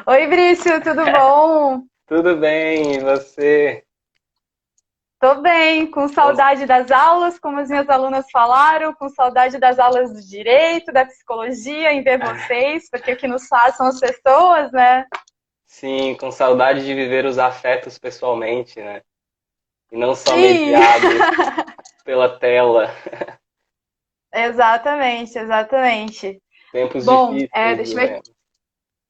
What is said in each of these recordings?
Oi, Brício, tudo bom? Tudo bem, e você? Tô bem, com Cons- saudade das aulas, como as minhas alunas falaram, com saudade das aulas do direito, da psicologia, em ver vocês, porque o que nos faz são as pessoas, né? Sim, com saudade de viver os afetos pessoalmente, né? E não só Sim, mediados pela tela. exatamente, exatamente. Tempos Bom, difíceis deixa eu ver. vivemos.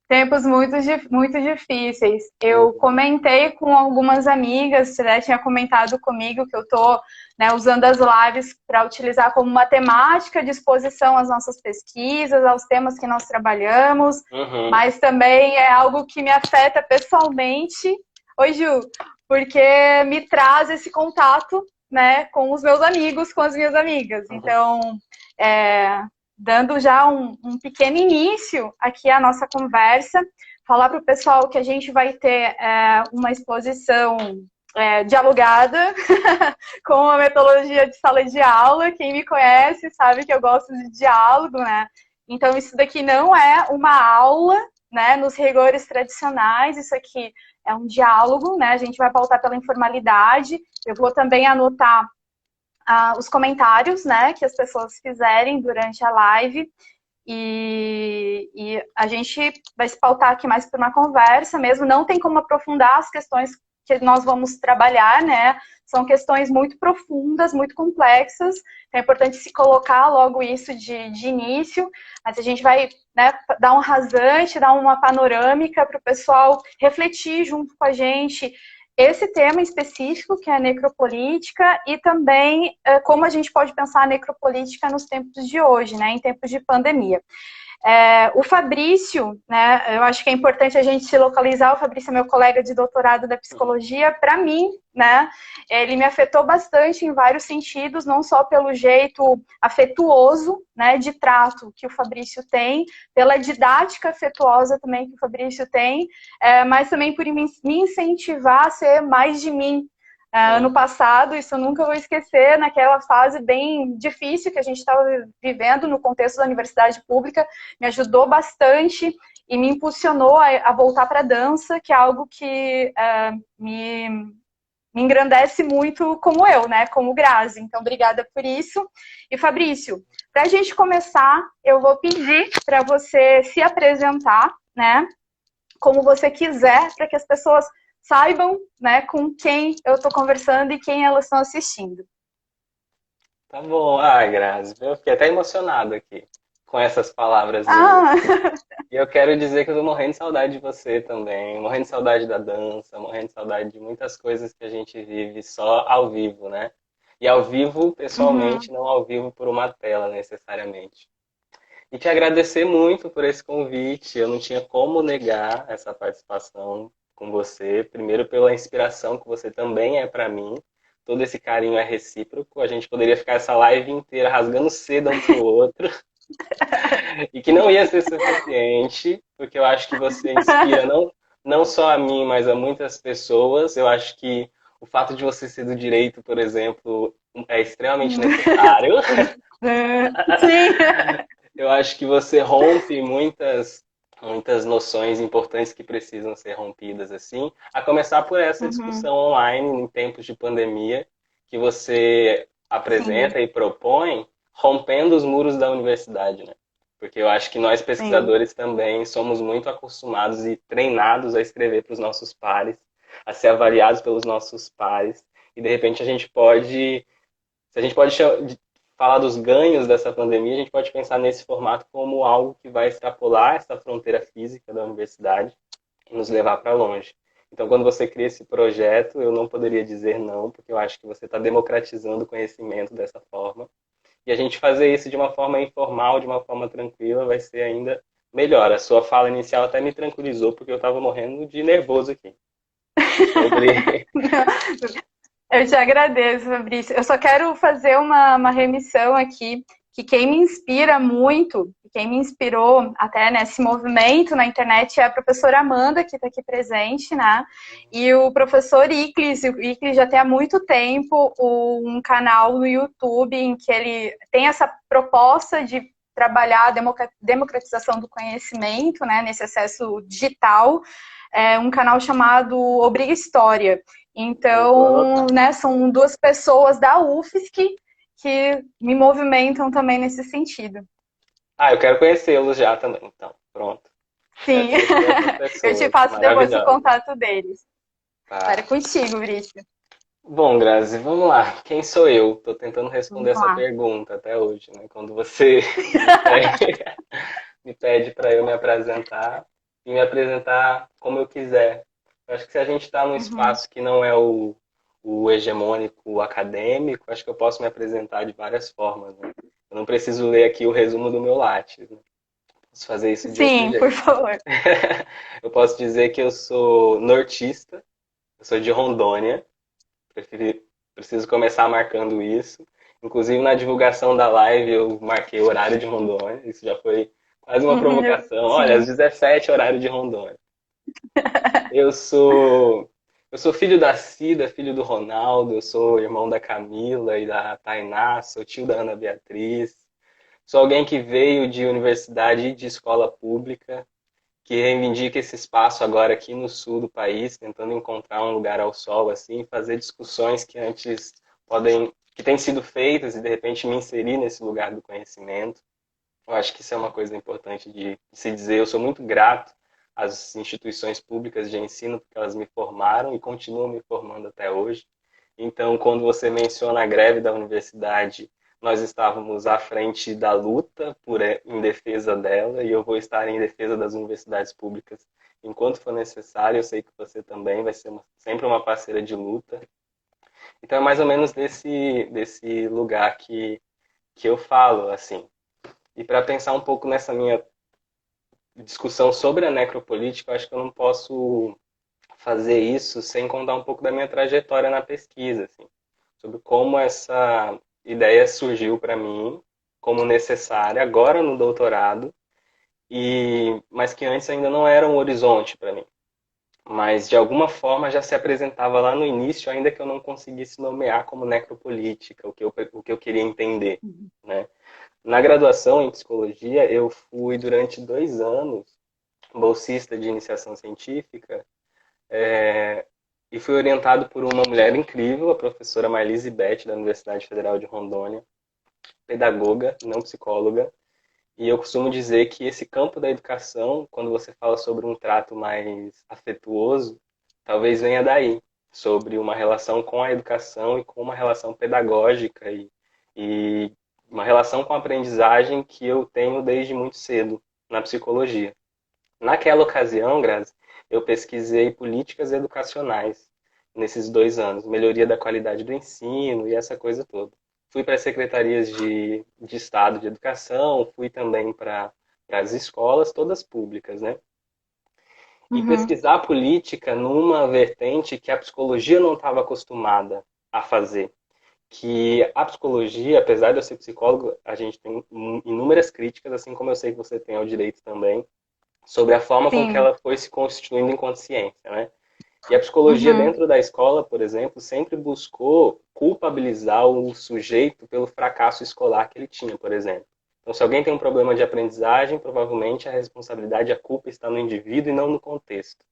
Tempos muito difíceis. Eu Uhum, comentei com algumas amigas, você já tinha comentado comigo que eu estou, né, usando as lives para utilizar como uma temática de exposição às nossas pesquisas, aos temas que nós trabalhamos, uhum, mas também é algo que me afeta pessoalmente. Oi, Ju, porque me traz esse contato, né, com os meus amigos, com as minhas amigas. uhum. Então, é, dando já um pequeno início aqui à nossa conversa, falar para o pessoal que a gente vai ter uma exposição dialogada com a metodologia de sala de aula. Quem me conhece sabe que eu gosto de diálogo, né? Então, isso daqui não é uma aula, né, nos rigores tradicionais, isso aqui é um diálogo, né? A gente vai pautar pela informalidade. Eu vou também anotar os comentários, né, que as pessoas fizerem durante a live. E a gente vai se pautar aqui mais por uma conversa mesmo. Não tem como aprofundar as questões que nós vamos trabalhar, né? São questões muito profundas, muito complexas. Então é importante se colocar logo isso de início. Mas a gente vai, né, dar um rasante, dar uma panorâmica para o pessoal refletir junto com a gente esse tema específico, que é a necropolítica, e também como a gente pode pensar a necropolítica nos tempos de hoje, né, em tempos de pandemia. O Fabrício, né, eu acho que é importante a gente se localizar, o Fabrício é meu colega de doutorado da psicologia, para mim, né, ele me afetou bastante em vários sentidos, não só pelo jeito afetuoso, né, de trato que o Fabrício tem, pela didática afetuosa também que o Fabrício tem, mas também por me incentivar a ser mais de mim, ano Uhum. passado, isso eu nunca vou esquecer, naquela fase bem difícil que a gente estava vivendo no contexto da universidade pública, me ajudou bastante e me impulsionou a voltar para a dança, que é algo que me engrandece muito como eu, né, como Grazi. Então, obrigada por isso. E Fabrício, para a gente começar, eu vou pedir para você se apresentar, né, como você quiser, para que as pessoas saibam, né, com quem eu estou conversando e quem elas estão assistindo. Tá bom. Ai, Grazi, eu fiquei até emocionado aqui com essas palavras minhas. Ah, E eu quero dizer que eu tô morrendo de saudade de você também, morrendo de saudade da dança, morrendo de saudade de muitas coisas que a gente vive só ao vivo, né? E ao vivo, uhum. pessoalmente, não ao vivo por uma tela necessariamente. E te agradecer muito por esse convite. Eu não tinha como negar essa participação com você. Primeiro, pela inspiração que você também é para mim. Todo esse carinho é recíproco. A gente poderia ficar essa live inteira rasgando seda um pro outro. E que não ia ser suficiente, porque eu acho que você inspira não só a mim, mas a muitas pessoas. Eu acho que o fato de você ser do direito, por exemplo, é extremamente necessário. Sim. Eu acho que você rompe muitas noções importantes que precisam ser rompidas assim, a começar por essa Uhum. discussão online em tempos de pandemia que você Sim, apresenta e propõe, rompendo os muros da universidade, né? Porque eu acho que nós sim. pesquisadores também somos muito acostumados e treinados a escrever para os nossos pares, a ser avaliados pelos nossos pares, e de repente se a gente pode falar dos ganhos dessa pandemia, a gente pode pensar nesse formato como algo que vai extrapolar essa fronteira física da universidade e nos levar para longe. Então, quando você cria esse projeto, eu não poderia dizer não, porque eu acho que você está democratizando o conhecimento dessa forma. E a gente fazer isso de uma forma informal, de uma forma tranquila, vai ser ainda melhor. A sua fala inicial até me tranquilizou, porque eu estava morrendo de nervoso aqui. Sobre. Eu te agradeço, Fabrício. Eu só quero fazer uma remissão aqui, que quem me inspira muito, quem me inspirou até nesse movimento na internet é a professora Amanda, que está aqui presente, né? E o professor Iclis. O Iclis já tem há muito tempo um canal no YouTube em que ele tem essa proposta de trabalhar a democratização do conhecimento, né, nesse acesso digital, um canal chamado Obriga História. Então, né, são duas pessoas da UFSC que me movimentam também nesse sentido. Eu quero conhecê-los já também, então. Pronto. Sim, eu te passo depois o contato deles. Tá. Para contigo, Brício. Bom, Grazi, vamos lá. Quem sou eu? Tô tentando responder essa pergunta até hoje, né? Quando você me pede para eu me apresentar e me apresentar como eu quiser. Eu acho que se a gente está num espaço que não é o hegemônico, o acadêmico, acho que eu posso me apresentar de várias formas, né? Eu não preciso ler aqui o resumo do meu Lattes, né? Posso fazer isso de outro jeito. Sim, por favor. Eu posso dizer que eu sou nortista, eu sou de Rondônia, preciso começar marcando isso. Inclusive na divulgação da live eu marquei o horário de Rondônia, isso já foi quase uma provocação. Olha, às 17 horário de Rondônia. Eu sou filho da Cida, filho do Ronaldo, eu sou irmão da Camila e da Tainá, sou tio da Ana Beatriz. Sou alguém que veio de universidade e de escola pública, que reivindica esse espaço agora aqui no sul do país, tentando encontrar um lugar ao sol, assim, fazer discussões que antes que têm sido feitas e de repente me inserir nesse lugar do conhecimento. Eu acho que isso é uma coisa importante de se dizer. Eu sou muito grato às instituições públicas de ensino, porque elas me formaram e continuam me formando até hoje. Então, quando você menciona a greve da universidade, nós estávamos à frente da luta em defesa dela, e eu vou estar em defesa das universidades públicas enquanto for necessário. Eu sei que você também vai ser sempre uma parceira de luta. Então, é mais ou menos desse lugar que eu falo, assim. E para pensar um pouco nessa minha discussão sobre a necropolítica, eu acho que eu não posso fazer isso sem contar um pouco da minha trajetória na pesquisa, assim, sobre como essa ideia surgiu para mim como necessária agora no doutorado, mas que antes ainda não era um horizonte para mim. Mas de alguma forma já se apresentava lá no início, ainda que eu não conseguisse nomear como necropolítica, o que eu queria entender, né? Na graduação em psicologia, eu fui durante 2 anos bolsista de iniciação científica, e fui orientado por uma mulher incrível, a professora Marlise Beth, da Universidade Federal de Rondônia, pedagoga, não psicóloga. E eu costumo dizer que esse campo da educação, quando você fala sobre um trato mais afetuoso, talvez venha daí, sobre uma relação com a educação e com uma relação pedagógica e uma relação com a aprendizagem que eu tenho desde muito cedo na psicologia. Naquela ocasião, Grazi, eu pesquisei políticas educacionais nesses 2 anos, melhoria da qualidade do ensino e essa coisa toda. Fui para as secretarias de Estado de Educação, fui também para as escolas, todas públicas, né? E pesquisar política numa vertente que a psicologia não estava acostumada a fazer. Que a psicologia, apesar de eu ser psicólogo, a gente tem inúmeras críticas, assim como eu sei que você tem ao direito também, sobre a forma com que ela foi se constituindo em consciência, né? E a psicologia dentro da escola, por exemplo, sempre buscou culpabilizar o sujeito pelo fracasso escolar que ele tinha, por exemplo. Então, se alguém tem um problema de aprendizagem, provavelmente a responsabilidade, a culpa está no indivíduo e não no contexto.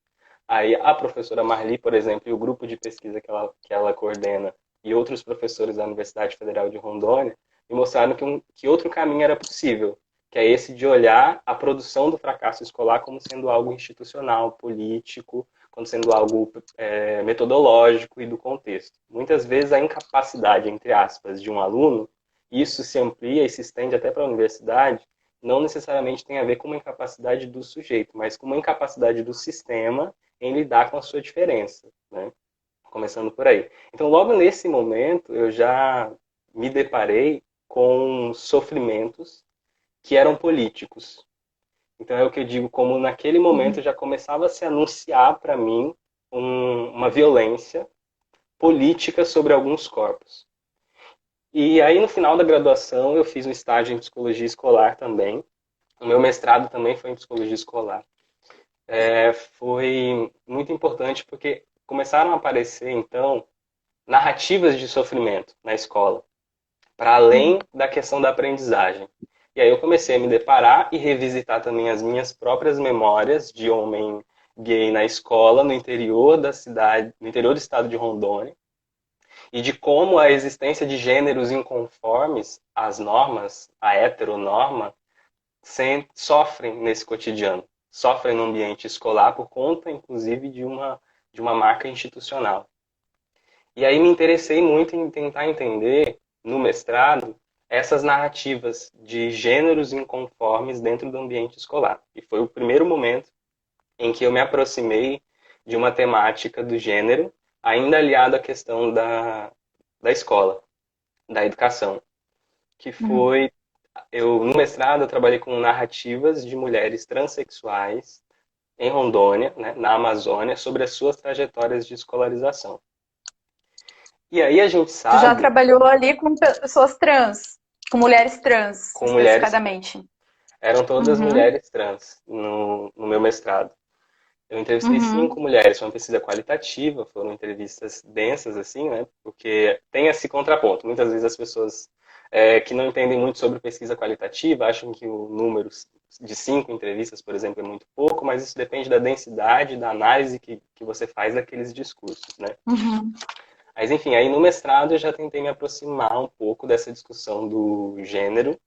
Aí a professora Marli, por exemplo, e o grupo de pesquisa que ela coordena, e outros professores da Universidade Federal de Rondônia, me mostraram que outro caminho era possível, que é esse de olhar a produção do fracasso escolar como sendo algo institucional, político, como sendo algo metodológico e do contexto. Muitas vezes a incapacidade, entre aspas, de um aluno, isso se amplia e se estende até para a universidade, não necessariamente tem a ver com uma incapacidade do sujeito, mas com uma incapacidade do sistema em lidar com a sua diferença, né? Começando por aí. Então, logo nesse momento, eu já me deparei com sofrimentos que eram políticos. Então é o que eu digo, como naquele momento já começava a se anunciar para mim uma violência política sobre alguns corpos. E aí no final da graduação eu fiz um estágio em psicologia escolar também. O meu mestrado também foi em psicologia escolar. Foi muito importante porque começaram a aparecer então narrativas de sofrimento na escola, para além da questão da aprendizagem. E aí eu comecei a me deparar e revisitar também as minhas próprias memórias de homem gay na escola, no interior da cidade, no interior do estado de Rondônia, e de como a existência de gêneros inconformes às normas, à heteronorma, sofrem nesse cotidiano, sofrem no ambiente escolar por conta, inclusive, de uma marca institucional. E aí me interessei muito em tentar entender, no mestrado, essas narrativas de gêneros inconformes dentro do ambiente escolar. E foi o primeiro momento em que eu me aproximei de uma temática do gênero, ainda aliado à questão da escola, da educação, que Uhum. foi no mestrado eu trabalhei com narrativas de mulheres transexuais em Rondônia, né, na Amazônia, sobre as suas trajetórias de escolarização. E aí a gente Tu já sabe, trabalhou ali com pessoas trans, com mulheres trans, com mulheres, especificadamente. eram todas Uhum, mulheres trans no meu mestrado. Eu entrevistei uhum, 5 mulheres, foi uma pesquisa qualitativa, foram entrevistas densas, assim, né? Porque tem esse contraponto. Muitas vezes as pessoas que não entendem muito sobre pesquisa qualitativa acham que o número de 5 entrevistas, por exemplo, é muito pouco, mas isso depende da densidade, da análise que você faz daqueles discursos, né? uhum, Mas, enfim, aí no mestrado eu já tentei me aproximar um pouco dessa discussão do gênero,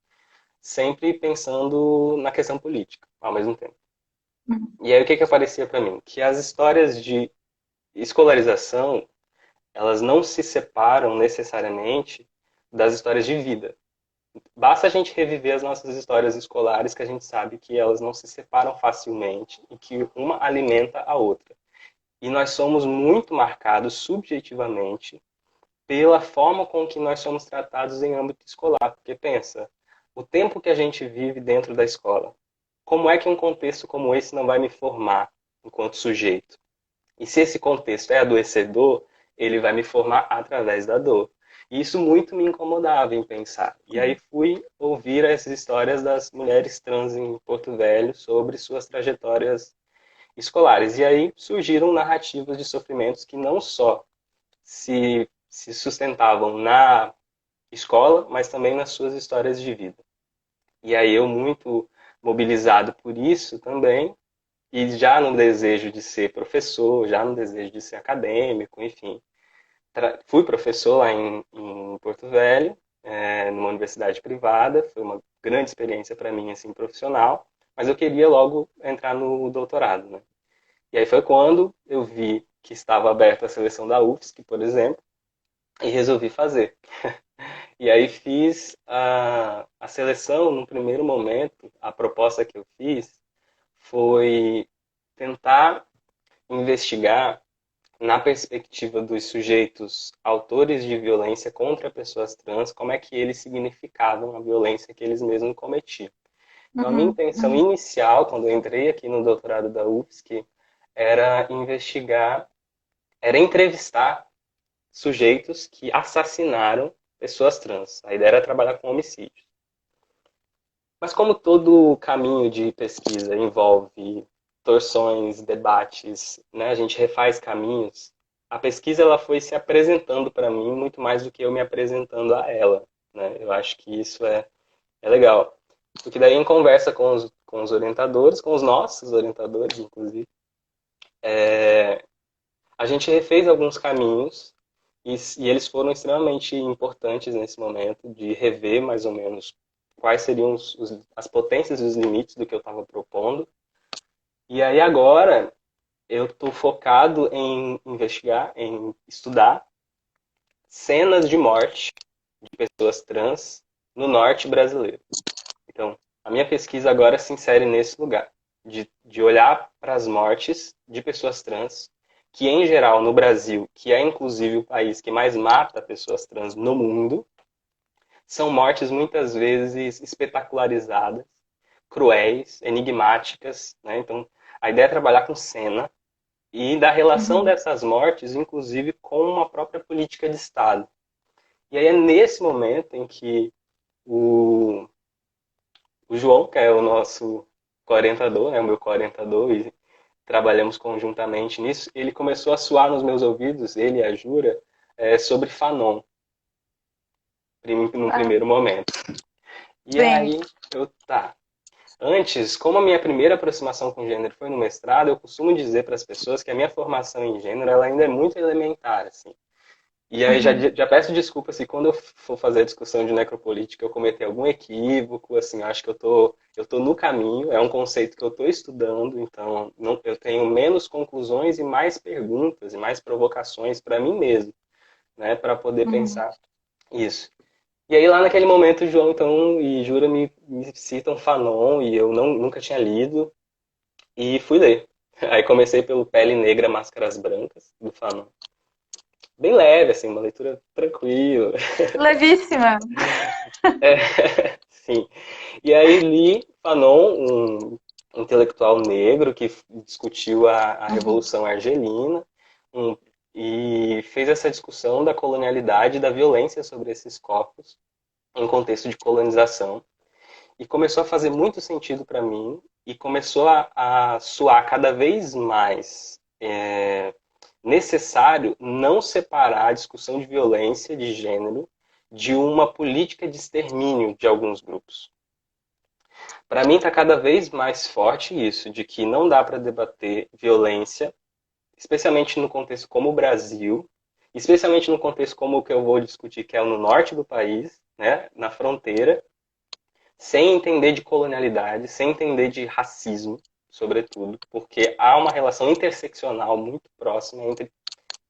sempre pensando na questão política, ao mesmo tempo. uhum, E aí o que aparecia para mim? Que as histórias de escolarização, elas não se separam necessariamente das histórias de vida. Basta a gente reviver as nossas histórias escolares que a gente sabe que elas não se separam facilmente e que uma alimenta a outra. E nós somos muito marcados subjetivamente pela forma com que nós somos tratados em âmbito escolar. Porque pensa, o tempo que a gente vive dentro da escola, como é que um contexto como esse não vai me formar enquanto sujeito? E se esse contexto é adoecedor, ele vai me formar através da dor. E isso muito me incomodava em pensar. E aí fui ouvir as histórias das mulheres trans em Porto Velho sobre suas trajetórias escolares. E aí surgiram narrativas de sofrimentos que não só se sustentavam na escola, mas também nas suas histórias de vida. E aí eu, muito mobilizado por isso também, e já no desejo de ser professor, já no desejo de ser acadêmico, enfim. Fui professor lá em Porto Velho, numa universidade privada, foi uma grande experiência para mim, assim, profissional, mas eu queria logo entrar no doutorado, né? E aí foi quando eu vi que estava aberta a seleção da UFSC, por exemplo, e resolvi fazer. E aí fiz a seleção no primeiro momento, a proposta que eu fiz foi tentar investigar na perspectiva dos sujeitos autores de violência contra pessoas trans, como é que eles significavam a violência que eles mesmos cometiam. Então, a minha uhum, intenção uhum, inicial, quando eu entrei aqui no doutorado da UFSC, era investigar, era entrevistar sujeitos que assassinaram pessoas trans. A ideia era trabalhar com homicídios. Mas como todo caminho de pesquisa envolve torções, debates, né, a gente refaz caminhos, a pesquisa ela foi se apresentando para mim muito mais do que eu me apresentando a ela. Né? Eu acho que isso é legal. Porque daí em conversa com os orientadores, com os nossos orientadores, inclusive, a gente refez alguns caminhos e eles foram extremamente importantes nesse momento de rever mais ou menos quais seriam as potências e os limites do que eu estava propondo. E aí agora eu estou focado em investigar, em estudar cenas de morte de pessoas trans no norte brasileiro. Então, a minha pesquisa agora se insere nesse lugar, de olhar para as mortes de pessoas trans, que em geral no Brasil, que é inclusive o país que mais mata pessoas trans no mundo, são mortes muitas vezes espetacularizadas, cruéis, enigmáticas, né? Então, a ideia é trabalhar com cena e da relação uhum. dessas mortes, inclusive, com uma própria política de Estado. E aí é nesse momento em que o, o João, que é o nosso coorientador, né, o meu coorientador, e trabalhamos conjuntamente nisso, ele começou a soar nos meus ouvidos, ele e a Jura, sobre Fanon, num Ah, primeiro momento. E aí, tá. Antes, como a minha primeira aproximação com gênero foi no mestrado, eu costumo dizer para as pessoas que a minha formação em gênero ela ainda é muito elementar, assim. E aí Uhum. já peço desculpa se quando eu for fazer a discussão de necropolítica eu cometer algum equívoco, assim, acho que eu tô no caminho, é um conceito que eu estou estudando, então não, eu tenho menos conclusões e mais perguntas e mais provocações para mim mesmo, né, para poder Uhum. pensar isso. E aí lá naquele momento o João então e Jura me citam Fanon e eu nunca tinha lido e fui ler. Aí comecei pelo Pele Negra, Máscaras Brancas, do Fanon. Bem leve, assim, uma leitura tranquila. Levíssima. É, sim. E aí li Fanon, um intelectual negro que discutiu a Uhum. Revolução Argelina um, e fez essa discussão da colonialidade e da violência sobre esses corpos em contexto de colonização. E começou a fazer muito sentido para mim e começou a soar cada vez mais necessário não separar a discussão de violência de gênero de uma política de extermínio de alguns grupos. Para mim está cada vez mais forte isso, de que não dá para debater violência, especialmente no contexto como o Brasil, especialmente no contexto como o que eu vou discutir, que é no norte do país, né, na fronteira, sem entender de colonialidade, sem entender de racismo, sobretudo, porque há uma relação interseccional muito próxima entre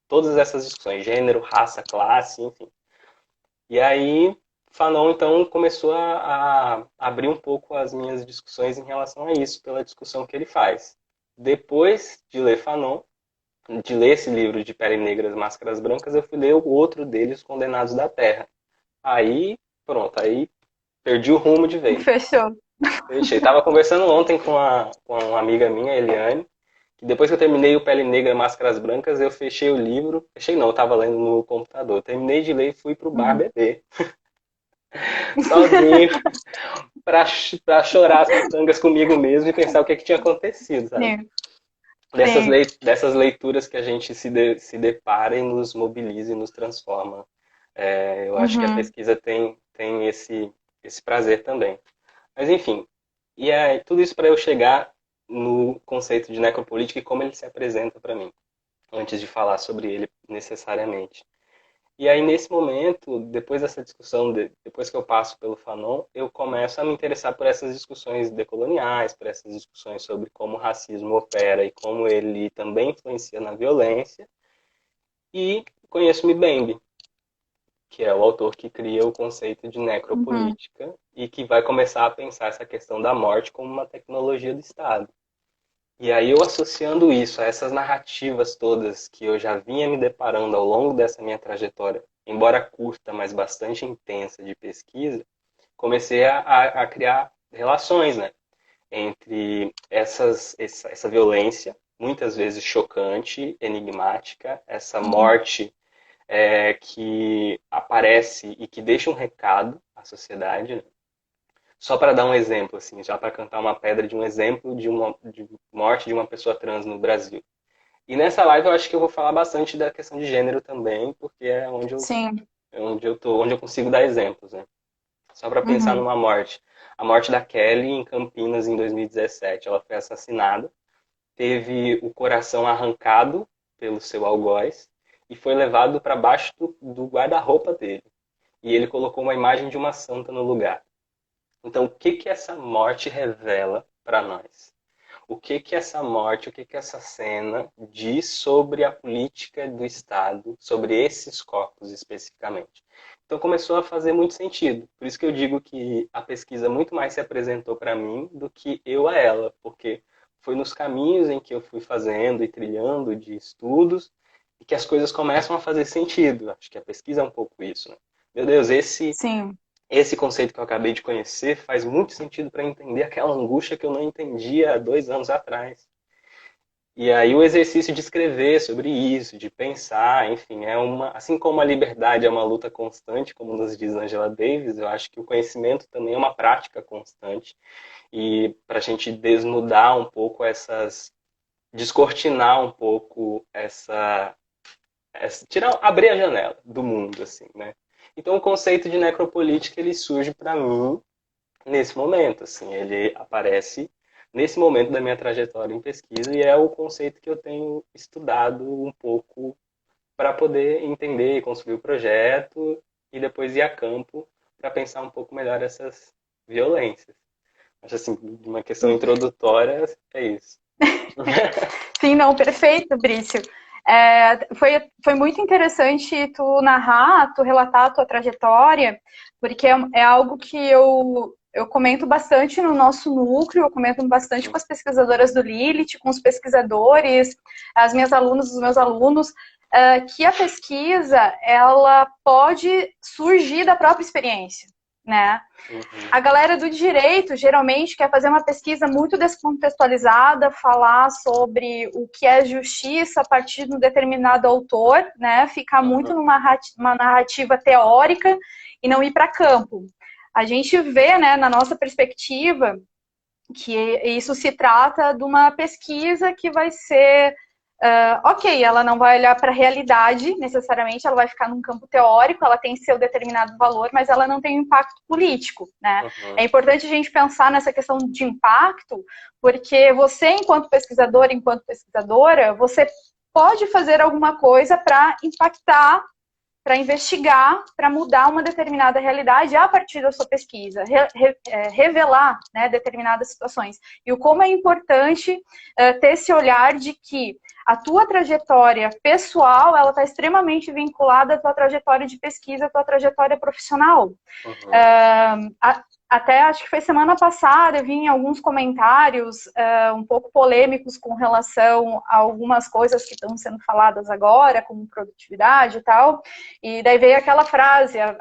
todas essas discussões, gênero, raça, classe, enfim. E aí, Fanon, então, começou a abrir um pouco as minhas discussões em relação a isso, pela discussão que ele faz. Depois de ler Fanon, de ler esse livro de Pele Negras, Máscaras Brancas, eu fui ler o outro deles, Condenados da Terra. Aí, pronto, aí perdi o rumo de vez. Fechou. Fechei. Tava conversando ontem com uma amiga minha, Eliane, que depois que eu terminei o Pele Negra Máscaras Brancas, eu fechei o livro. Fechei não, eu tava lendo no computador. Terminei de ler e fui pro bar Uhum. beber. Sozinho, pra chorar as pitangas comigo mesmo e pensar o que, que tinha acontecido, sabe? Sim, sim. Dessas leituras que a gente se depara e nos mobiliza e nos transforma. É, eu acho que a Uhum. pesquisa tem esse prazer também. Mas enfim, e é tudo isso para eu chegar no conceito de necropolítica e como ele se apresenta para mim, antes de falar sobre ele necessariamente. E aí, nesse momento, depois dessa discussão, depois que eu passo pelo Fanon, eu começo a me interessar por essas discussões decoloniais, por essas discussões sobre como o racismo opera e como ele também influencia na violência. E conheço Mbembe, que é o autor que cria o conceito de Uhum. necropolítica e que vai começar a pensar essa questão da morte como uma tecnologia do Estado. E aí eu associando isso a essas narrativas todas que eu já vinha me deparando ao longo dessa minha trajetória, embora curta, mas bastante intensa de pesquisa, comecei a criar relações, né, entre essa violência, muitas vezes chocante, enigmática, essa Uhum. morte que aparece e que deixa um recado à sociedade, né? Só para dar um exemplo, assim, já para cantar uma pedra de um exemplo de morte de uma pessoa trans no Brasil. E nessa live eu acho que eu vou falar bastante da questão de gênero também, porque Sim. onde eu consigo dar exemplos, né? Só para pensar Uhum. numa morte. A morte da Kelly em Campinas em 2017. Ela foi assassinada, teve o coração arrancado pelo seu algoz e foi levado para baixo do guarda-roupa dele. E ele colocou uma imagem de uma santa no lugar. Então, o que que essa morte revela para nós? O que que essa morte, o que que essa cena diz sobre a política do Estado, sobre esses corpos especificamente? Então começou a fazer muito sentido. Por isso que eu digo que a pesquisa muito mais se apresentou para mim do que eu a ela, porque foi nos caminhos em que eu fui fazendo e trilhando de estudos e que as coisas começam a fazer sentido. Acho que a pesquisa é um pouco isso, né? Meu Deus, Sim. esse conceito que eu acabei de conhecer faz muito sentido para entender aquela angústia que eu não entendia há 2 anos atrás. E aí o exercício de escrever sobre isso, de pensar, enfim, assim como a liberdade é uma luta constante, como nos diz Angela Davis, eu acho que o conhecimento também é uma prática constante. E para a gente desnudar um pouco descortinar um pouco abrir a janela do mundo, assim, né? Então o conceito de necropolítica ele surge para mim nesse momento, assim, ele aparece nesse momento da minha trajetória em pesquisa e é o conceito que eu tenho estudado um pouco para poder entender, construir o projeto e depois ir a campo para pensar um pouco melhor essas violências. Acho assim, de uma questão introdutória, é isso. Sim, não, perfeito, Brício. Foi muito interessante tu narrar, tu relatar a tua trajetória, porque é algo que eu comento bastante no nosso núcleo, eu comento bastante com as pesquisadoras do Lilith, com os pesquisadores, as minhas alunas, os meus alunos, que a pesquisa, ela pode surgir da própria experiência, né? Uhum. A galera do direito, geralmente, quer fazer uma pesquisa muito descontextualizada, falar sobre o que é justiça a partir de um determinado autor, né? Ficar muito numa narrativa teórica e não ir para campo. A gente vê, né, na nossa perspectiva, que isso se trata de uma pesquisa que vai ser ok, ela não vai olhar para a realidade necessariamente, ela vai ficar num campo teórico, ela tem seu determinado valor, mas ela não tem um impacto político, né? É importante a gente pensar nessa questão de impacto, porque você, enquanto pesquisador, enquanto pesquisadora, você pode fazer alguma coisa para impactar, para investigar, para mudar uma determinada realidade a partir da sua pesquisa, revelar, né, determinadas situações. E o como é importante ter esse olhar de que a tua trajetória pessoal, ela está extremamente vinculada à tua trajetória de pesquisa, à tua trajetória profissional. Até acho que foi semana passada, eu vi em alguns comentários um pouco polêmicos com relação a algumas coisas que estão sendo faladas agora, como produtividade e tal, e daí veio aquela frase, a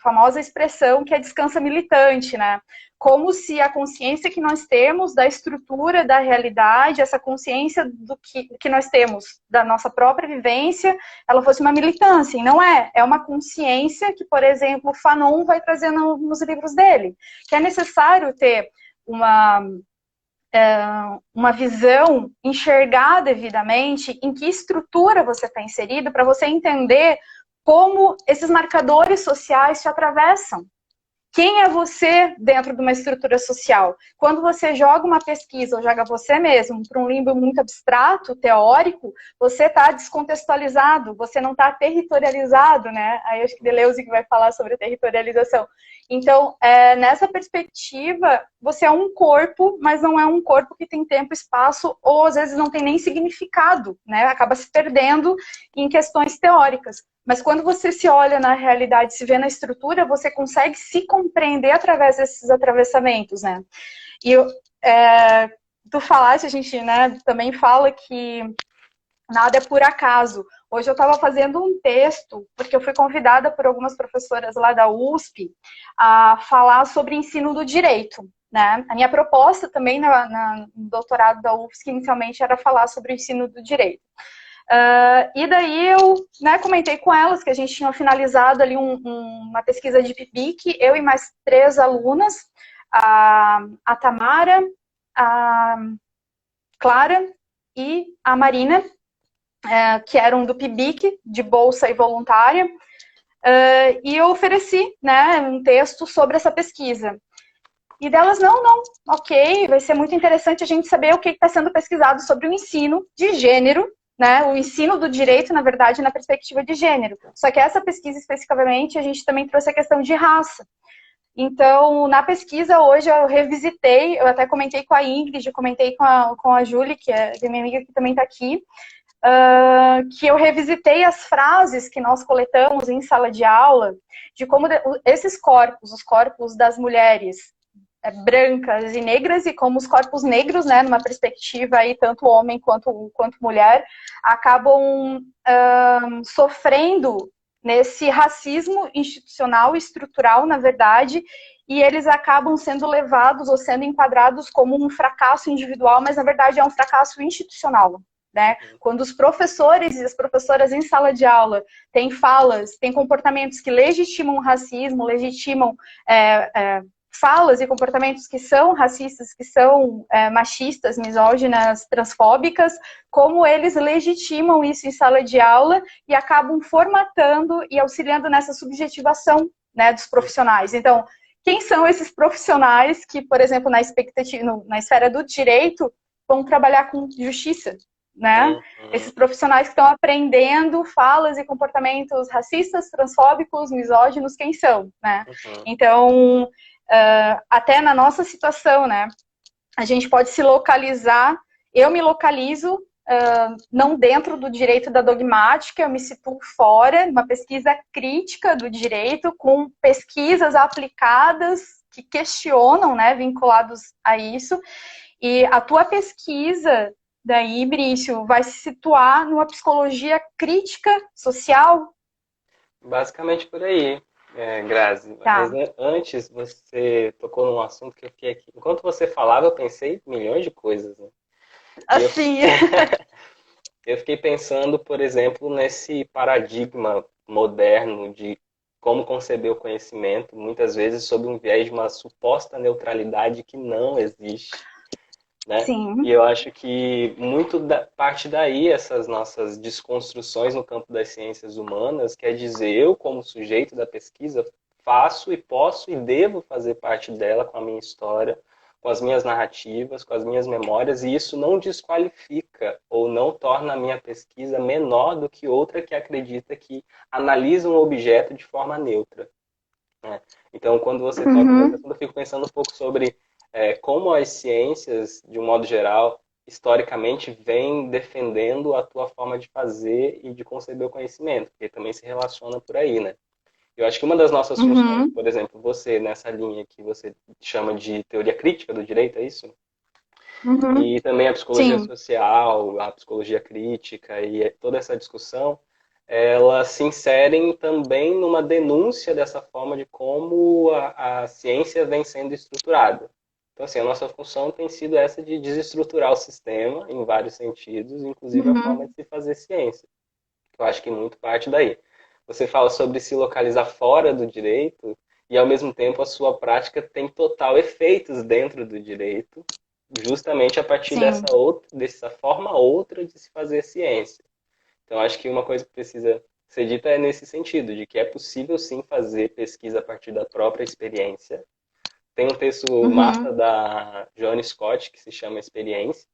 famosa expressão que é descansa militante, né? Como se a consciência que nós temos da estrutura da realidade, essa consciência do que nós temos da nossa própria vivência, ela fosse uma militância, e não é. É uma consciência que, por exemplo, o Fanon vai trazer nos livros dele, que é necessário ter uma visão, enxergar devidamente em que estrutura você está inserido, para você entender como esses marcadores sociais te atravessam. Quem é você dentro de uma estrutura social? Quando você joga uma pesquisa ou joga você mesmo para um limbo muito abstrato, teórico, você está descontextualizado, você não está territorializado, né? Aí acho que Deleuze que vai falar sobre territorialização. Então, nessa perspectiva, você é um corpo, mas não é um corpo que tem tempo, espaço, ou às vezes não tem nem significado, né? Acaba se perdendo em questões teóricas. Mas quando você se olha na realidade, se vê na estrutura, você consegue se compreender através desses atravessamentos, né? E tu falaste, a gente, né, também fala que nada é por acaso. Hoje eu estava fazendo um texto, porque eu fui convidada por algumas professoras lá da USP a falar sobre ensino do direito, né? A minha proposta também no doutorado da UFSC inicialmente era falar sobre o ensino do direito. E daí eu, né, comentei com elas que a gente tinha finalizado ali uma pesquisa de PIBIC, eu e mais 3 alunas, a Tamara, a Clara e a Marina, que eram do PIBIC, de bolsa e voluntária, e eu ofereci, né, um texto sobre essa pesquisa. E delas, não, ok, vai ser muito interessante a gente saber o que está sendo pesquisado sobre o ensino de gênero, né, o ensino do direito, na verdade, na perspectiva de gênero. Só que essa pesquisa, especificamente, a gente também trouxe a questão de raça. Então, na pesquisa, hoje, eu revisitei, eu até comentei com a Ingrid, comentei com a Júlia, que é minha amiga que também está aqui, que eu revisitei as frases que nós coletamos em sala de aula, de como esses corpos, os corpos das mulheres, brancas e negras, e como os corpos negros, né, numa perspectiva aí, tanto homem quanto mulher, acabam sofrendo nesse racismo institucional e estrutural, na verdade, e eles acabam sendo levados ou sendo enquadrados como um fracasso individual, mas na verdade é um fracasso institucional, né? Quando os professores e as professoras em sala de aula têm falas, têm comportamentos que legitimam o racismo, legitimam falas e comportamentos que são racistas, que são machistas, misóginas, transfóbicas, como eles legitimam isso em sala de aula e acabam formatando e auxiliando nessa subjetivação, né, dos profissionais. Então, quem são esses profissionais que, por exemplo, na expectativa, na esfera do direito, vão trabalhar com justiça, né? Uhum. Esses profissionais que estão aprendendo falas e comportamentos racistas, transfóbicos, misóginos, quem são, né? Uhum. Então, até na nossa situação, né? A gente pode se localizar, eu me localizo não dentro do direito da dogmática, eu me situo fora, uma pesquisa crítica do direito, com pesquisas aplicadas que questionam, né, vinculados a isso. E a tua pesquisa, daí, Brício, vai se situar numa psicologia crítica social? Basicamente por aí, Grazi. Mas Tá. antes você tocou num assunto que eu fiquei aqui. Enquanto você falava, eu pensei em milhões de coisas, né? E eu, Assim. eu fiquei pensando, por exemplo, nesse paradigma moderno de como conceber o conhecimento, muitas vezes sob um viés de uma suposta neutralidade que não existe, né? E Sim. eu acho que parte daí essas nossas desconstruções no campo das ciências humanas, quer dizer, eu como sujeito da pesquisa faço e posso e devo fazer parte dela com a minha história, com as minhas narrativas, com as minhas memórias, e isso não desqualifica ou não torna a minha pesquisa menor do que outra que acredita que analisa um objeto de forma neutra, né? Então, quando você toca nesse Uhum. assunto, eu fico pensando um pouco sobre como as ciências, de um modo geral, historicamente, vêm defendendo a tua forma de fazer e de conceber o conhecimento, porque também se relaciona por aí, né? Eu acho que uma das nossas funções, Uhum. por exemplo, você, nessa linha que você chama de teoria crítica do direito, é isso? Uhum. E também a psicologia Sim. social, a psicologia crítica e toda essa discussão, elas se inserem também numa denúncia dessa forma de como a ciência vem sendo estruturada. Então, assim, a nossa função tem sido essa de desestruturar o sistema em vários sentidos, inclusive a forma Uhum. de se fazer ciência. Eu acho que muito parte daí. Você fala sobre se localizar fora do direito e, ao mesmo tempo, a sua prática tem total efeitos dentro do direito, justamente a partir Sim. dessa forma outra de se fazer ciência. Então, acho que uma coisa que precisa ser dita é nesse sentido, de que é possível sim fazer pesquisa a partir da própria experiência. Tem um texto massa Uhum. da Joanne Scott que se chama Experiência,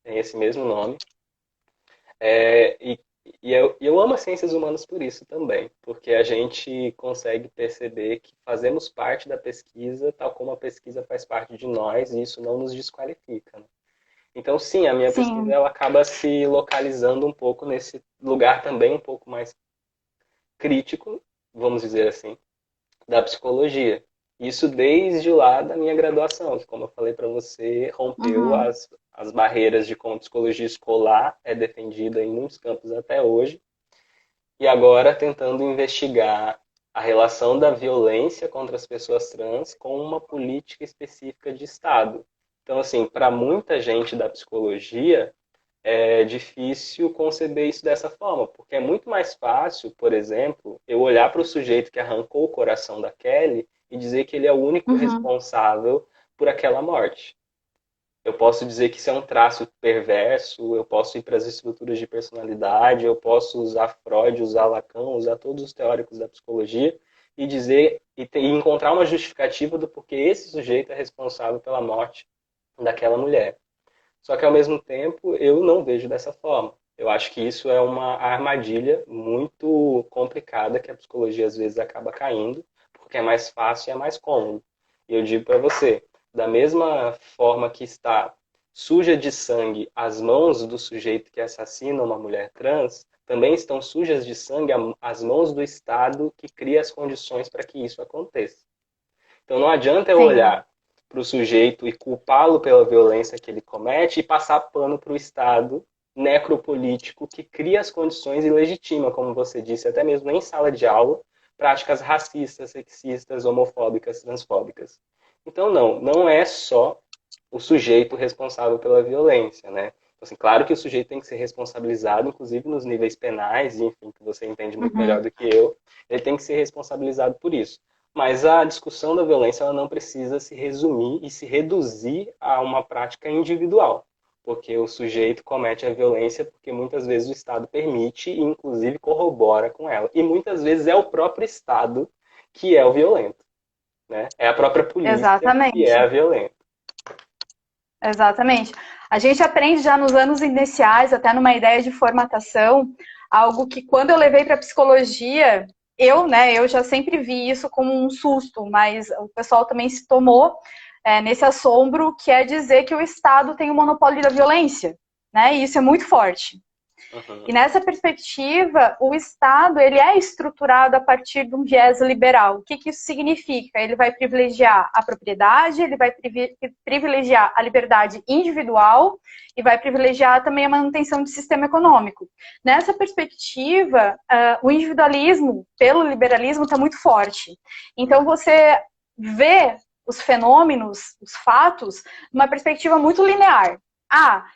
tem esse mesmo nome. E eu amo as ciências humanas por isso também, porque a gente consegue perceber que fazemos parte da pesquisa, tal como a pesquisa faz parte de nós, e isso não nos desqualifica, né? Então, sim, a minha pesquisa Sim. ela acaba se localizando um pouco nesse lugar também um pouco mais crítico, vamos dizer assim, da psicologia. Isso desde lá da minha graduação, que, como eu falei para você, rompeu Uhum. as barreiras de como a psicologia escolar é defendida em muitos campos até hoje, e agora tentando investigar a relação da violência contra as pessoas trans com uma política específica de Estado. Então, assim, para muita gente da psicologia, é difícil conceber isso dessa forma, porque é muito mais fácil, por exemplo, eu olhar para o sujeito que arrancou o coração da Kelly e dizer que ele é o único Uhum. responsável por aquela morte. Eu posso dizer que isso é um traço perverso, eu posso ir para as estruturas de personalidade, eu posso usar Freud, usar Lacan, usar todos os teóricos da psicologia e dizer e encontrar uma justificativa do porquê esse sujeito é responsável pela morte daquela mulher. Só que, ao mesmo tempo, eu não vejo dessa forma. Eu acho que isso é uma armadilha muito complicada que a psicologia às vezes acaba caindo, porque é mais fácil e é mais cômodo. E eu digo para você, da mesma forma que está suja de sangue as mãos do sujeito que assassina uma mulher trans, também estão sujas de sangue as mãos do Estado que cria as condições para que isso aconteça. Então não adianta eu Sim. olhar para o sujeito e culpá-lo pela violência que ele comete e passar pano para o Estado necropolítico que cria as condições e legitima, como você disse, até mesmo em sala de aula, práticas racistas, sexistas, homofóbicas, transfóbicas. Então não é só o sujeito responsável pela violência, né? Então, assim, claro que o sujeito tem que ser responsabilizado, inclusive nos níveis penais, enfim, que você entende muito melhor Uhum. do que eu, ele tem que ser responsabilizado por isso. Mas a discussão da violência ela não precisa se resumir e se reduzir a uma prática individual, porque o sujeito comete a violência porque muitas vezes o Estado permite e inclusive corrobora com ela. E muitas vezes é o próprio Estado que é o violento. né? É a própria polícia que é Exatamente. a violência. Exatamente. A gente aprende já nos anos iniciais, até numa ideia de formatação, algo que quando eu levei para psicologia, eu já sempre vi isso como um susto, mas o pessoal também se tomou nesse assombro, que é dizer que o Estado tem o monopólio da violência, né? E isso é muito forte. Uhum. E nessa perspectiva, o Estado ele é estruturado a partir de um viés liberal. O que, que isso significa? Ele vai privilegiar a propriedade, ele vai privilegiar a liberdade individual e vai privilegiar também a manutenção do sistema econômico. Nessa perspectiva, o individualismo pelo liberalismo está muito forte. Então, você vê os fenômenos, os fatos, numa perspectiva muito linear.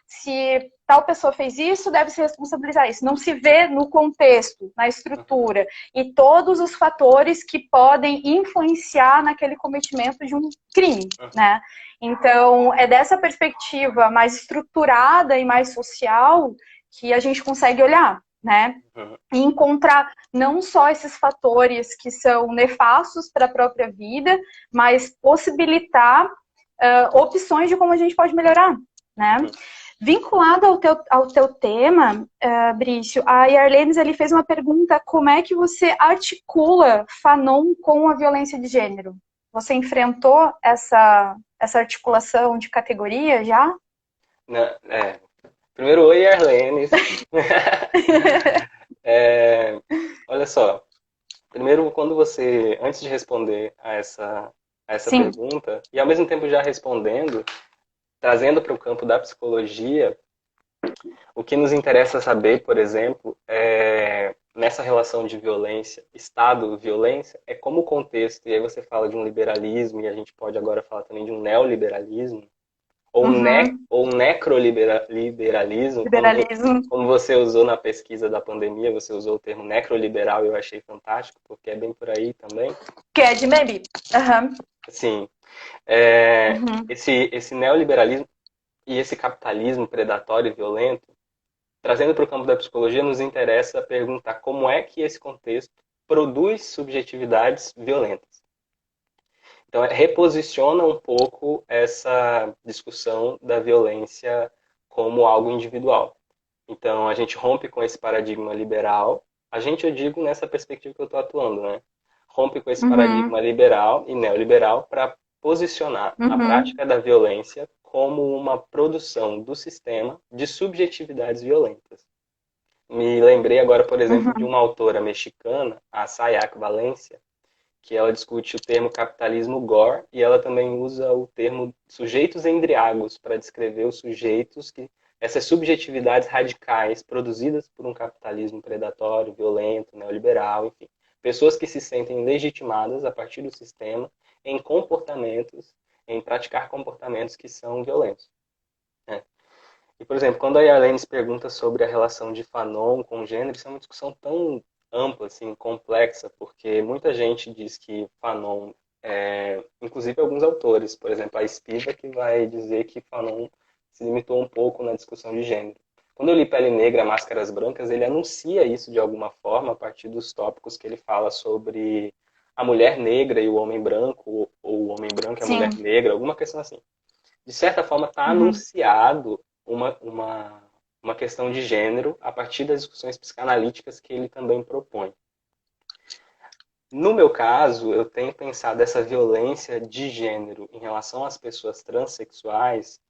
Se tal pessoa fez isso, deve se responsabilizar isso. Não se vê no contexto, na estrutura e todos os fatores que podem influenciar naquele cometimento de um crime, né? Então, é dessa perspectiva mais estruturada e mais social que a gente consegue olhar, né? E encontrar não só esses fatores que são nefastos para a própria vida, mas possibilitar opções de como a gente pode melhorar, né? Vinculado ao teu tema, Brício, a Yarlenes ele fez uma pergunta: como é que você articula Fanon com a violência de gênero? Você enfrentou essa articulação de categoria já? Não, primeiro, oi, Arlenes. Olha só, primeiro, quando você, antes de responder a essa Sim. pergunta, e ao mesmo tempo já respondendo, trazendo para o campo da psicologia, o que nos interessa saber, por exemplo, nessa relação de violência, Estado-violência, é como o contexto, e aí você fala de um liberalismo, e a gente pode agora falar também de um neoliberalismo, ou necroliberalismo, Liberalismo. como você usou na pesquisa da pandemia, você usou o termo necroliberal, e eu achei fantástico, porque é bem por aí também. Que é de Maybe. Sim, esse neoliberalismo e esse capitalismo predatório e violento, trazendo para o campo da psicologia, nos interessa perguntar como é que esse contexto produz subjetividades violentas. Então, reposiciona um pouco essa discussão da violência como algo individual. Então, a gente rompe com esse paradigma liberal. Eu digo nessa perspectiva que eu estou atuando, né? Rompe com esse paradigma liberal e neoliberal para posicionar a prática da violência como uma produção do sistema de subjetividades violentas. Me lembrei agora, por exemplo, de uma autora mexicana, a Sayak Valencia, que ela discute o termo capitalismo gore e ela também usa o termo sujeitos embriagos para descrever os sujeitos que essas subjetividades radicais produzidas por um capitalismo predatório, violento, neoliberal, enfim, pessoas que se sentem legitimadas a partir do sistema em comportamentos, em praticar comportamentos que são violentos. Né? E, por exemplo, quando a Yarlenes pergunta sobre a relação de Fanon com o gênero, isso é uma discussão tão ampla, assim, complexa, porque muita gente diz que Fanon, inclusive alguns autores, por exemplo, a Spivak vai dizer que Fanon se limitou um pouco na discussão de gênero. Quando eu li Pele Negra, Máscaras Brancas, ele anuncia isso de alguma forma a partir dos tópicos que ele fala sobre a mulher negra e o homem branco, ou o homem branco e a mulher negra, alguma questão assim. De certa forma, está anunciado uma questão de gênero a partir das discussões psicanalíticas que ele também propõe. No meu caso, eu tenho pensado essa violência de gênero em relação às pessoas transexuais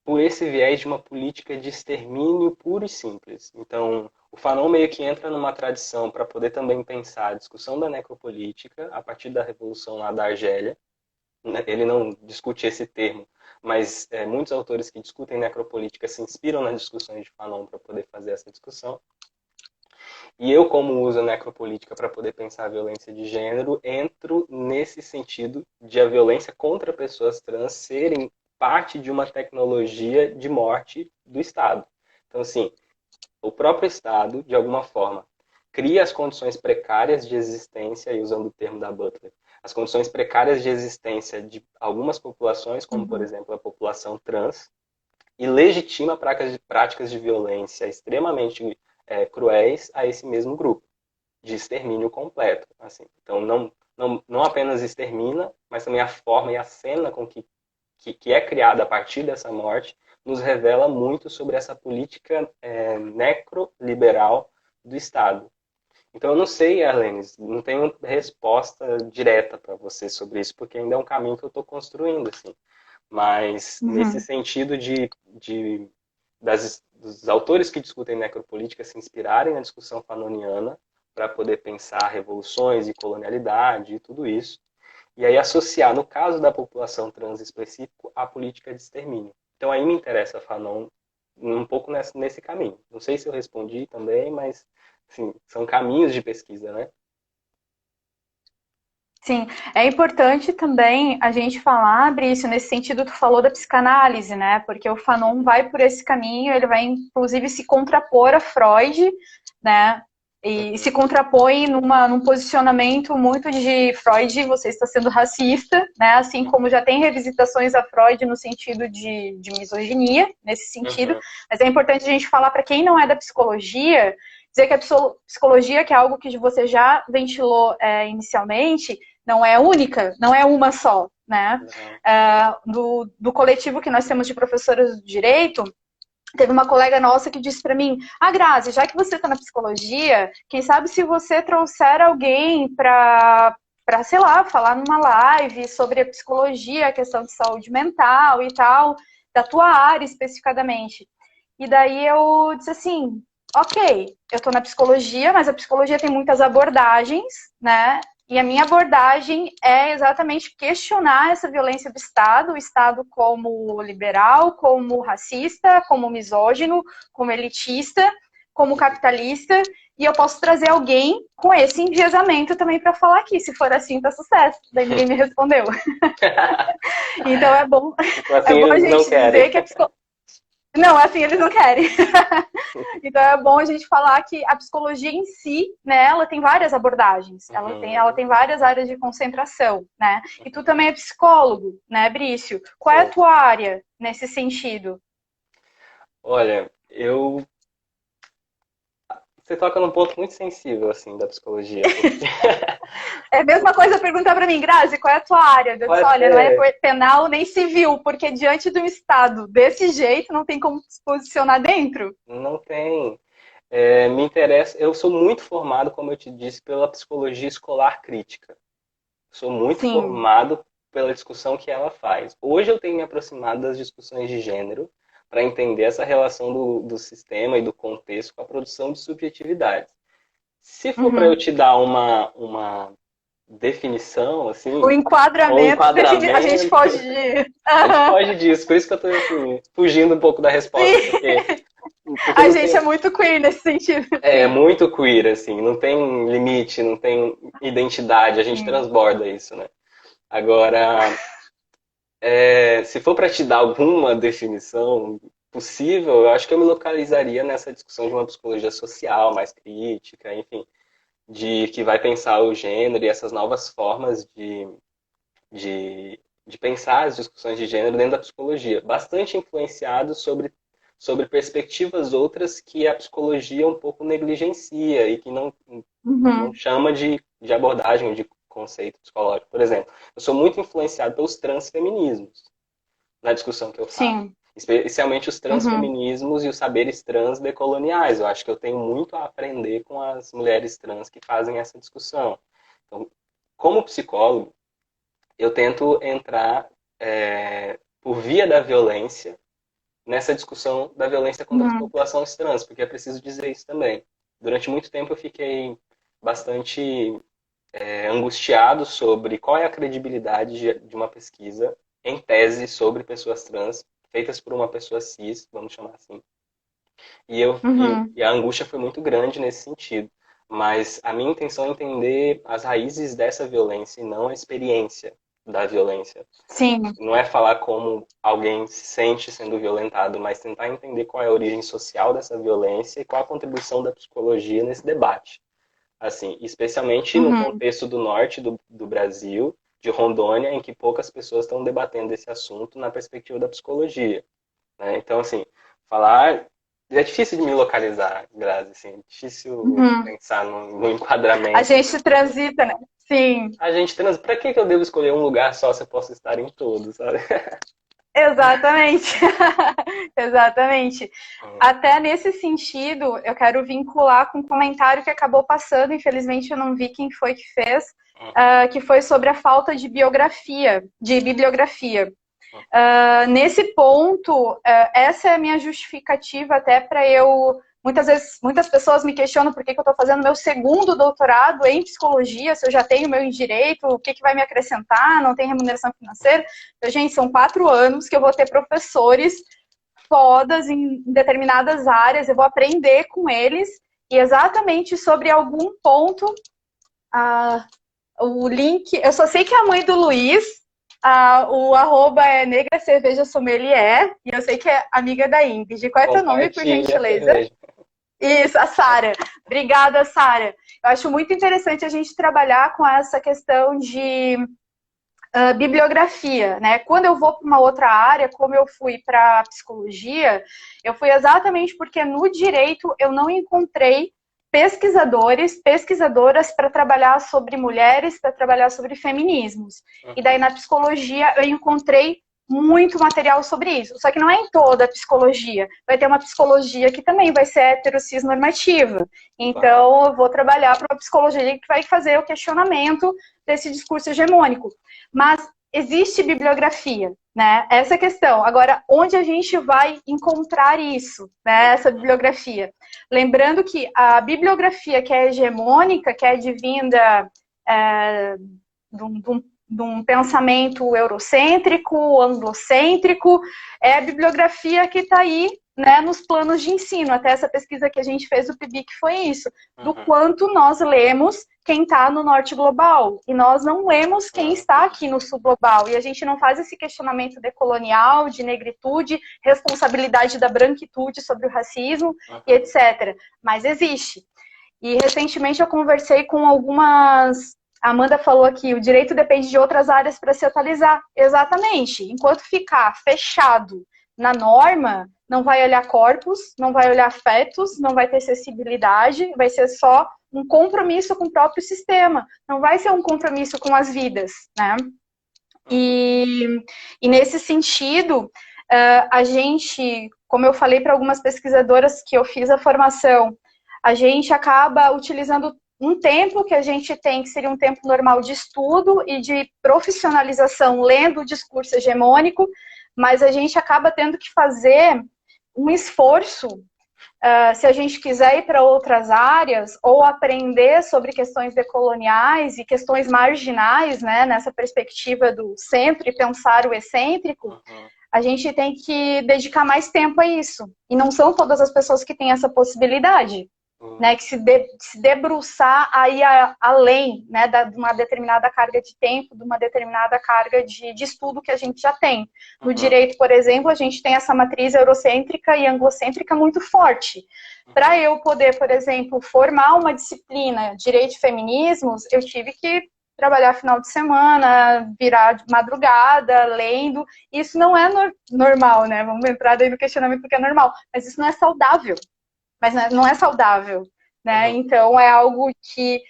por esse viés de uma política de extermínio puro e simples. Então, o Fanon meio que entra numa tradição para poder também pensar a discussão da necropolítica a partir da Revolução lá da Argélia. Ele não discute esse termo, mas muitos autores que discutem necropolítica se inspiram nas discussões de Fanon para poder fazer essa discussão. E eu, como uso a necropolítica para poder pensar a violência de gênero, entro nesse sentido de a violência contra pessoas trans serem parte de uma tecnologia de morte do Estado. Então, assim, o próprio Estado, de alguma forma, cria as condições precárias de existência, e usando o termo da Butler, as condições precárias de existência de algumas populações, como, por exemplo, a população trans, e legitima práticas de violência extremamente cruéis a esse mesmo grupo, de extermínio completo. Assim. Então, não apenas extermina, mas também a forma e a cena com que é criada a partir dessa morte, nos revela muito sobre essa política necroliberal do Estado. Então, eu não sei, Arlenes, não tenho resposta direta para você sobre isso, porque ainda é um caminho que eu estou construindo, assim. Mas, nesse Uhum. sentido dos autores que discutem necropolítica se inspirarem na discussão fanoniana para poder pensar revoluções e colonialidade e tudo isso, e aí associar, no caso da população trans específico, a política de extermínio. Então, aí me interessa Fanon um pouco nesse caminho. Não sei se eu respondi também, mas assim, são caminhos de pesquisa, né? Sim, é importante também a gente falar, Brício, nesse sentido, tu falou da psicanálise, né? Porque o Fanon vai por esse caminho, ele vai inclusive se contrapor a Freud, né? E se Uhum. contrapõe num posicionamento muito de Freud, você está sendo racista, né? Assim como já tem revisitações a Freud no sentido de misoginia, nesse sentido. Uhum. Mas é importante a gente falar para quem não é da psicologia, dizer que a psicologia, que é algo que você já ventilou inicialmente, não é única, não é uma só, né? Não. Do coletivo que nós temos de professoras de direito, teve uma colega nossa que disse para mim: Grazi, já que você está na psicologia, quem sabe se você trouxer alguém para, sei lá, falar numa live sobre a psicologia, a questão de saúde mental e tal, da tua área especificadamente. E daí eu disse assim: ok, eu estou na psicologia, mas a psicologia tem muitas abordagens, né? E a minha abordagem é exatamente questionar essa violência do Estado, o Estado como liberal, como racista, como misógino, como elitista, como capitalista, e eu posso trazer alguém com esse enviesamento também para falar aqui. Se for assim, tá sucesso. Daí ninguém me respondeu. Então Então, é assim, bom a eles não gente querem. dizer que a psicologia. Não, assim eles não querem. Então é bom a gente falar que a psicologia em si, né, ela tem várias abordagens, ela Uhum. tem várias áreas de concentração, né? E tu também é psicólogo, né, Brício? Qual é a Sim. tua área nesse sentido? Olha, você toca num ponto muito sensível, assim, da psicologia, porque É a mesma coisa perguntar para mim, Grazi, qual é a tua área? Eu disse, olha, não é penal nem civil, porque diante do Estado desse jeito não tem como se posicionar dentro. não tem. Me interessa, eu sou muito formado, como eu te disse, pela psicologia escolar crítica. Sou muito Sim. formado pela discussão que ela faz. Hoje eu tenho me aproximado das discussões de gênero para entender essa relação do sistema e do contexto com a produção de subjetividades. Se for para eu Uhum. te dar uma definição, O assim, ou enquadramento, a gente enquadramento, pode ir. a gente pode disso. Por isso que eu estou assim, fugindo um pouco da resposta, Sim. porque A não gente é tem. muito queer nesse sentido, É sim. muito queer, assim, não tem limite, não tem identidade, a gente Sim. transborda isso, né? Agora, se for para te dar alguma definição possível, eu acho que eu me localizaria nessa discussão de uma psicologia social mais crítica, enfim, de que vai pensar o gênero e essas novas formas de, de pensar as discussões de gênero dentro da psicologia, bastante influenciado sobre perspectivas outras que a psicologia um pouco negligencia e que não Uhum. chama de abordagem, de conceito psicológico. Por exemplo, eu sou muito influenciado pelos transfeminismos na discussão que eu faço. Sim. Especialmente os Uhum. transfeminismos e os saberes trans decoloniais. Eu acho que eu tenho muito a aprender com as mulheres trans que fazem essa discussão. Então, como psicólogo, eu tento entrar por via da violência nessa discussão da violência contra as Uhum. populações trans, porque é preciso dizer isso também. Durante muito tempo eu fiquei bastante angustiado sobre qual é a credibilidade de uma pesquisa em tese sobre pessoas trans, feitas por uma pessoa cis, vamos chamar assim. Uhum. E a angústia foi muito grande nesse sentido. Mas a minha intenção é entender as raízes dessa violência e não a experiência da violência. Sim. Não é falar como alguém se sente sendo violentado, mas tentar entender qual é a origem social dessa violência e qual a contribuição da psicologia nesse debate. Assim, especialmente no Uhum. contexto do norte do Brasil, de Rondônia, em que poucas pessoas estão debatendo esse assunto na perspectiva da psicologia, né? Então, assim, falar é difícil de me localizar, Grazi, assim, é difícil Uhum. pensar no A enquadramento. gente transita, né? Sim, A gente transa. Pra que eu devo escolher um lugar só se eu posso estar em todos, sabe? exatamente. Exatamente. Hum, Até nesse sentido, eu quero vincular com um comentário que acabou passando, infelizmente eu não vi quem foi que fez, hum, que foi sobre a falta de biografia, de bibliografia. hum. Nesse ponto, essa é a minha justificativa até para eu. Muitas vezes, muitas pessoas me questionam por que eu estou fazendo meu segundo doutorado em psicologia, se eu já tenho meu em direito, o que vai me acrescentar, não tem remuneração financeira. Então, gente, são 4 anos que eu vou ter professores fodas em determinadas áreas, eu vou aprender com eles, e exatamente sobre algum ponto, o link, eu só sei que é a mãe do Luiz, o arroba é Negra Cerveja Sommelier, e eu sei que é amiga da Ingrid. Qual é teu nome, por Compartilhe a gentileza? cerveja. Isso, a Sara. Obrigada, Sara. Eu acho muito interessante a gente trabalhar com essa questão de bibliografia, né? Quando eu vou para uma outra área, como eu fui para psicologia, eu fui exatamente porque no direito eu não encontrei pesquisadores, pesquisadoras para trabalhar sobre mulheres, para trabalhar sobre feminismos. E daí na psicologia eu encontrei muito material sobre isso. Só que não é em toda a psicologia. Vai ter uma psicologia que também vai ser heterocis normativa. Então eu vou trabalhar para uma psicologia que vai fazer o questionamento desse discurso hegemônico. Mas existe bibliografia, né? Essa é a questão. Agora, onde a gente vai encontrar isso, né? Essa bibliografia? Lembrando que a bibliografia que é hegemônica, que é advinda de um pensamento eurocêntrico, anglocêntrico, é a bibliografia que está aí, né, nos planos de ensino. Até essa pesquisa que a gente fez do PIBIC foi isso, do quanto nós lemos quem está no norte global, e nós não lemos quem está aqui no sul global, e a gente não faz esse questionamento decolonial, de negritude, responsabilidade da branquitude sobre o racismo, e etc. Mas existe. E recentemente eu conversei com algumas. A Amanda falou aqui, o direito depende de outras áreas para se atualizar. Exatamente. Enquanto ficar fechado na norma, não vai olhar corpos, não vai olhar fetos, não vai ter acessibilidade, vai ser só um compromisso com o próprio sistema. Não vai ser um compromisso com as vidas, né? E nesse sentido, a gente, como eu falei para algumas pesquisadoras que eu fiz a formação, a gente acaba utilizando um tempo que a gente tem, que seria um tempo normal de estudo e de profissionalização, lendo o discurso hegemônico, mas a gente acaba tendo que fazer um esforço, se a gente quiser ir para outras áreas, ou aprender sobre questões decoloniais e questões marginais, né, nessa perspectiva do centro e pensar o excêntrico, a gente tem que dedicar mais tempo a isso. E não são todas as pessoas que têm essa possibilidade. Né, que se debruçar aí além, né, de uma determinada carga de tempo, de uma determinada carga de estudo que a gente já tem. No direito, por exemplo, a gente tem essa matriz eurocêntrica e anglocêntrica muito forte. Para eu poder, por exemplo, formar uma disciplina, direito e feminismos, eu tive que trabalhar final de semana, virar de madrugada, lendo. Isso não é normal, né? Vamos entrar aí no questionamento porque é normal, mas isso não é saudável. Mas não é saudável, né? Então é algo que,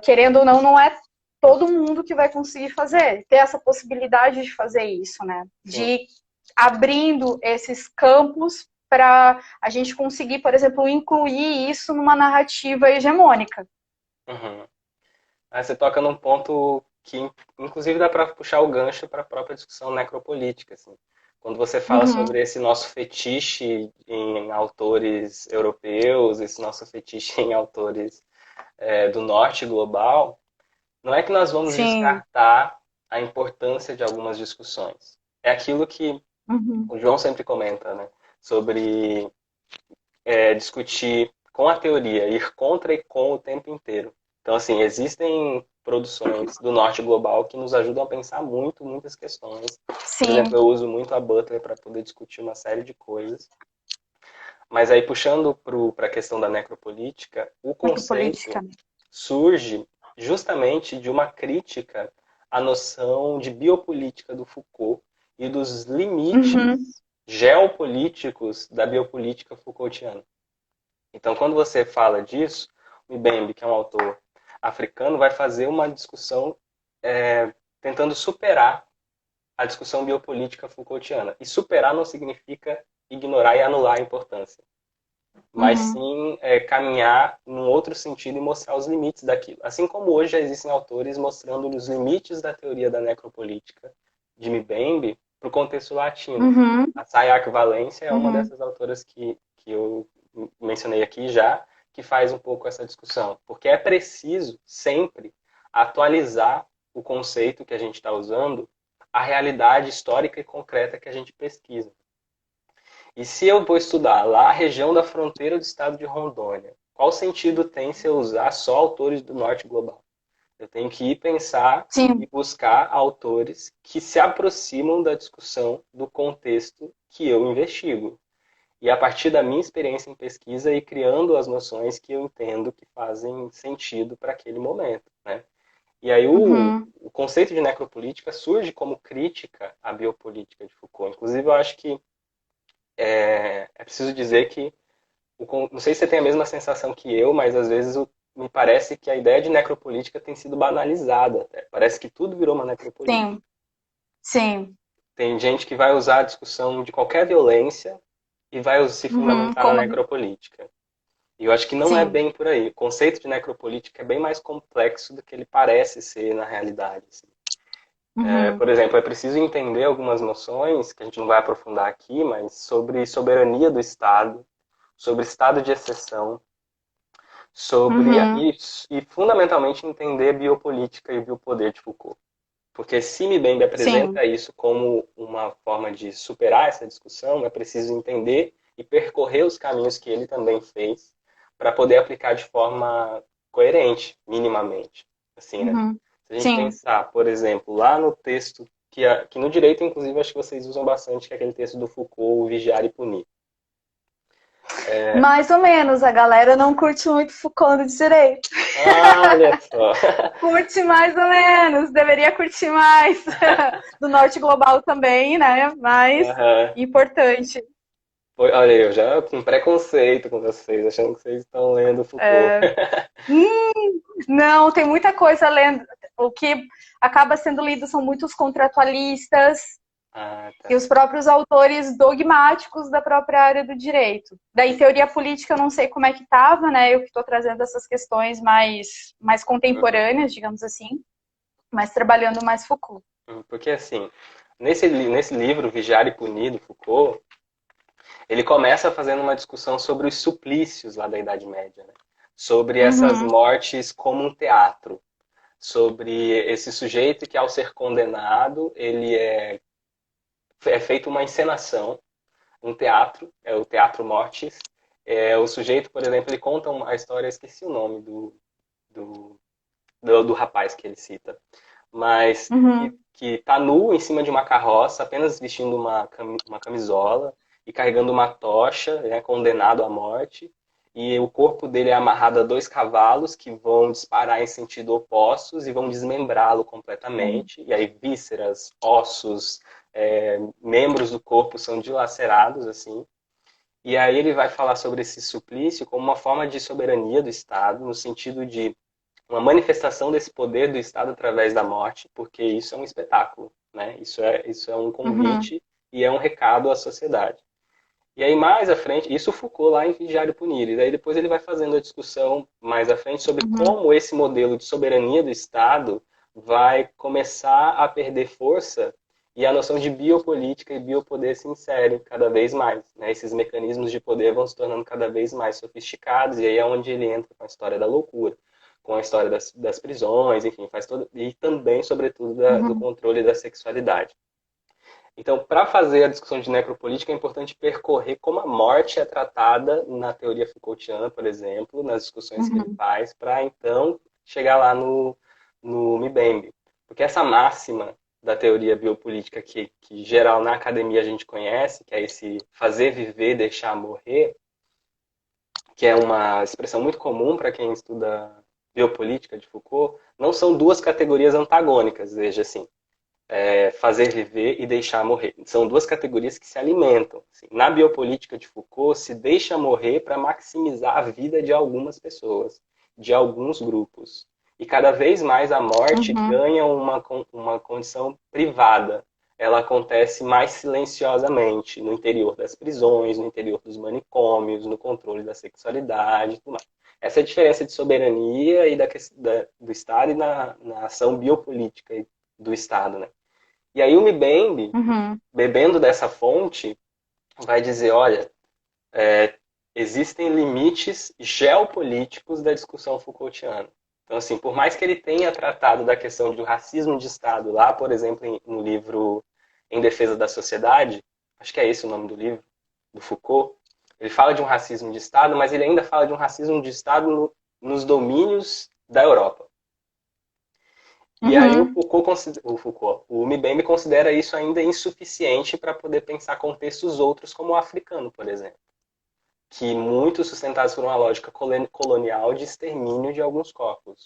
querendo ou não, não é todo mundo que vai conseguir fazer, ter essa possibilidade de fazer isso, né? De abrindo esses campos para a gente conseguir, por exemplo, incluir isso numa narrativa hegemônica. Aí você toca num ponto que, inclusive, dá para puxar o gancho para a própria discussão necropolítica, assim. Quando você fala sobre esse nosso fetiche em autores europeus, esse nosso fetiche em autores do norte global, não é que nós vamos Sim. descartar a importância de algumas discussões. É aquilo que o João sempre comenta, né? Sobre discutir com a teoria, ir contra e com o tempo inteiro. Então, assim, existem produções do norte global que nos ajudam a pensar muito, muitas questões. Sim. Por exemplo, eu uso muito a Butler para poder discutir uma série de coisas. Mas aí, puxando para a questão da necropolítica, o conceito surge justamente de uma crítica à noção de biopolítica do Foucault e dos limites geopolíticos da biopolítica Foucaultiana. Então, quando você fala disso, o Mbembe, que é um autor africano vai fazer uma discussão tentando superar a discussão biopolítica Foucaultiana. E superar não significa ignorar e anular a importância, mas Uhum. sim caminhar num outro sentido e mostrar os limites daquilo. Assim como hoje já existem autores mostrando os limites da teoria da necropolítica de Mbembe para o contexto latino. Uhum. A Sayaka Valência é uma Uhum. dessas autoras que eu mencionei aqui já, que faz um pouco essa discussão. Porque é preciso sempre atualizar o conceito que a gente está usando à realidade histórica e concreta que a gente pesquisa. E se eu vou estudar lá a região da fronteira do estado de Rondônia, qual sentido tem se eu usar só autores do norte global? Eu tenho que ir pensar e Sim. buscar autores que se aproximam da discussão do contexto que eu investigo. E a partir da minha experiência em pesquisa, ir criando as noções que eu entendo que fazem sentido para aquele momento, né? E aí Uhum. o conceito de necropolítica surge como crítica à biopolítica de Foucault. Inclusive, eu acho que é preciso dizer que, não sei se você tem a mesma sensação que eu, mas às vezes me parece que a ideia de necropolítica tem sido banalizada até. Parece que tudo virou uma necropolítica. Sim. Sim. Tem gente que vai usar a discussão de qualquer violência e vai se Uhum. fundamentar na necropolítica. E eu acho que não é Sim. bem por aí. O conceito de necropolítica é bem mais complexo do que ele parece ser na realidade, assim. Uhum. Por exemplo, é preciso entender algumas noções, que a gente não vai aprofundar aqui, mas sobre soberania do Estado, sobre estado de exceção, sobre Uhum. e fundamentalmente entender biopolítica e biopoder de Foucault. Porque se Mbembe Sim. apresenta isso como uma forma de superar essa discussão, é preciso entender e percorrer os caminhos que ele também fez para poder aplicar de forma coerente, minimamente. Assim, né? Uhum. Se a gente Sim. pensar, por exemplo, lá no texto que no direito, inclusive, acho que vocês usam bastante, que é aquele texto do Foucault, o Vigiar e Punir. Mais ou menos, a galera não curte muito Foucault no direito. Olha só. Curte mais ou menos, deveria curtir mais. Do norte global também, né? Mas Aham. importante. Olha, eu já com preconceito com vocês, achando que vocês estão lendo Foucault. É, não, tem muita coisa lendo. O que acaba sendo lido são muitos contratualistas Ah, e tá. os próprios autores dogmáticos da própria área do direito. Daí, teoria política, eu não sei como é que estava, né? Eu que estou trazendo essas questões mais Uhum. contemporâneas, digamos assim, mas trabalhando mais Foucault. Porque assim, nesse livro, Vigiar e Punir, do Foucault, ele começa fazendo uma discussão sobre os suplícios lá da Idade Média, né? Sobre essas Uhum, mortes como um teatro, sobre esse sujeito que ao ser condenado, ele é feito uma encenação, um teatro, é o teatro mortis. O sujeito, por exemplo, ele conta a história, esqueci o nome do, do rapaz que ele cita, mas uhum, que tá nu em cima de uma carroça, apenas vestindo uma camisola e carregando uma tocha, né, condenado à morte. E o corpo dele é amarrado a dois cavalos que vão disparar em sentido opostos e vão desmembrá-lo uhum, completamente. E aí vísceras, ossos, membros do corpo são dilacerados assim. E aí ele vai falar sobre esse suplício como uma forma de soberania do Estado, no sentido de uma manifestação desse poder do Estado através da morte, porque isso é um espetáculo, né? Isso é um uhum, convite e é um recado à sociedade. E aí mais à frente, isso Foucault lá em Vigiar e Punir, e daí depois ele vai fazendo a discussão mais à frente sobre uhum, como esse modelo de soberania do Estado vai começar a perder força e a noção de biopolítica e biopoder se insere cada vez mais. Né? Esses mecanismos de poder vão se tornando cada vez mais sofisticados, e aí é onde ele entra com a história da loucura, com a história das prisões, enfim, faz todo, e também, sobretudo, do uhum, controle da sexualidade. Então, para fazer a discussão de necropolítica, é importante percorrer como a morte é tratada na teoria Foucaultiana, por exemplo, nas discussões que ele uhum, faz, para então chegar lá no Mbembe. Porque essa máxima da teoria biopolítica que geral na academia a gente conhece, que é esse fazer viver, deixar morrer, que é uma expressão muito comum para quem estuda biopolítica de Foucault, não são duas categorias antagônicas, veja assim fazer viver e deixar morrer. São duas categorias que se alimentam. Assim. Na biopolítica de Foucault, se deixa morrer para maximizar a vida de algumas pessoas, de alguns grupos. E cada vez mais a morte Uhum. ganha uma condição privada. Ela acontece mais silenciosamente no interior das prisões, no interior dos manicômios, no controle da sexualidade, tudo mais. Essa é a diferença de soberania e do Estado e na ação biopolítica do Estado, né? E aí o Mbembe, Uhum. bebendo dessa fonte, vai dizer, olha, existem limites geopolíticos da discussão Foucaultiana. Então, assim, por mais que ele tenha tratado da questão do racismo de Estado lá, por exemplo, no livro Em Defesa da Sociedade, acho que é esse o nome do livro, do Foucault, ele fala de um racismo de Estado, mas ele ainda fala de um racismo de Estado nos domínios da Europa. E aí Uhum. o Mbembe considera isso ainda insuficiente para poder pensar contextos outros, como o africano, por exemplo, que muito sustentados por uma lógica colonial de extermínio de alguns corpos.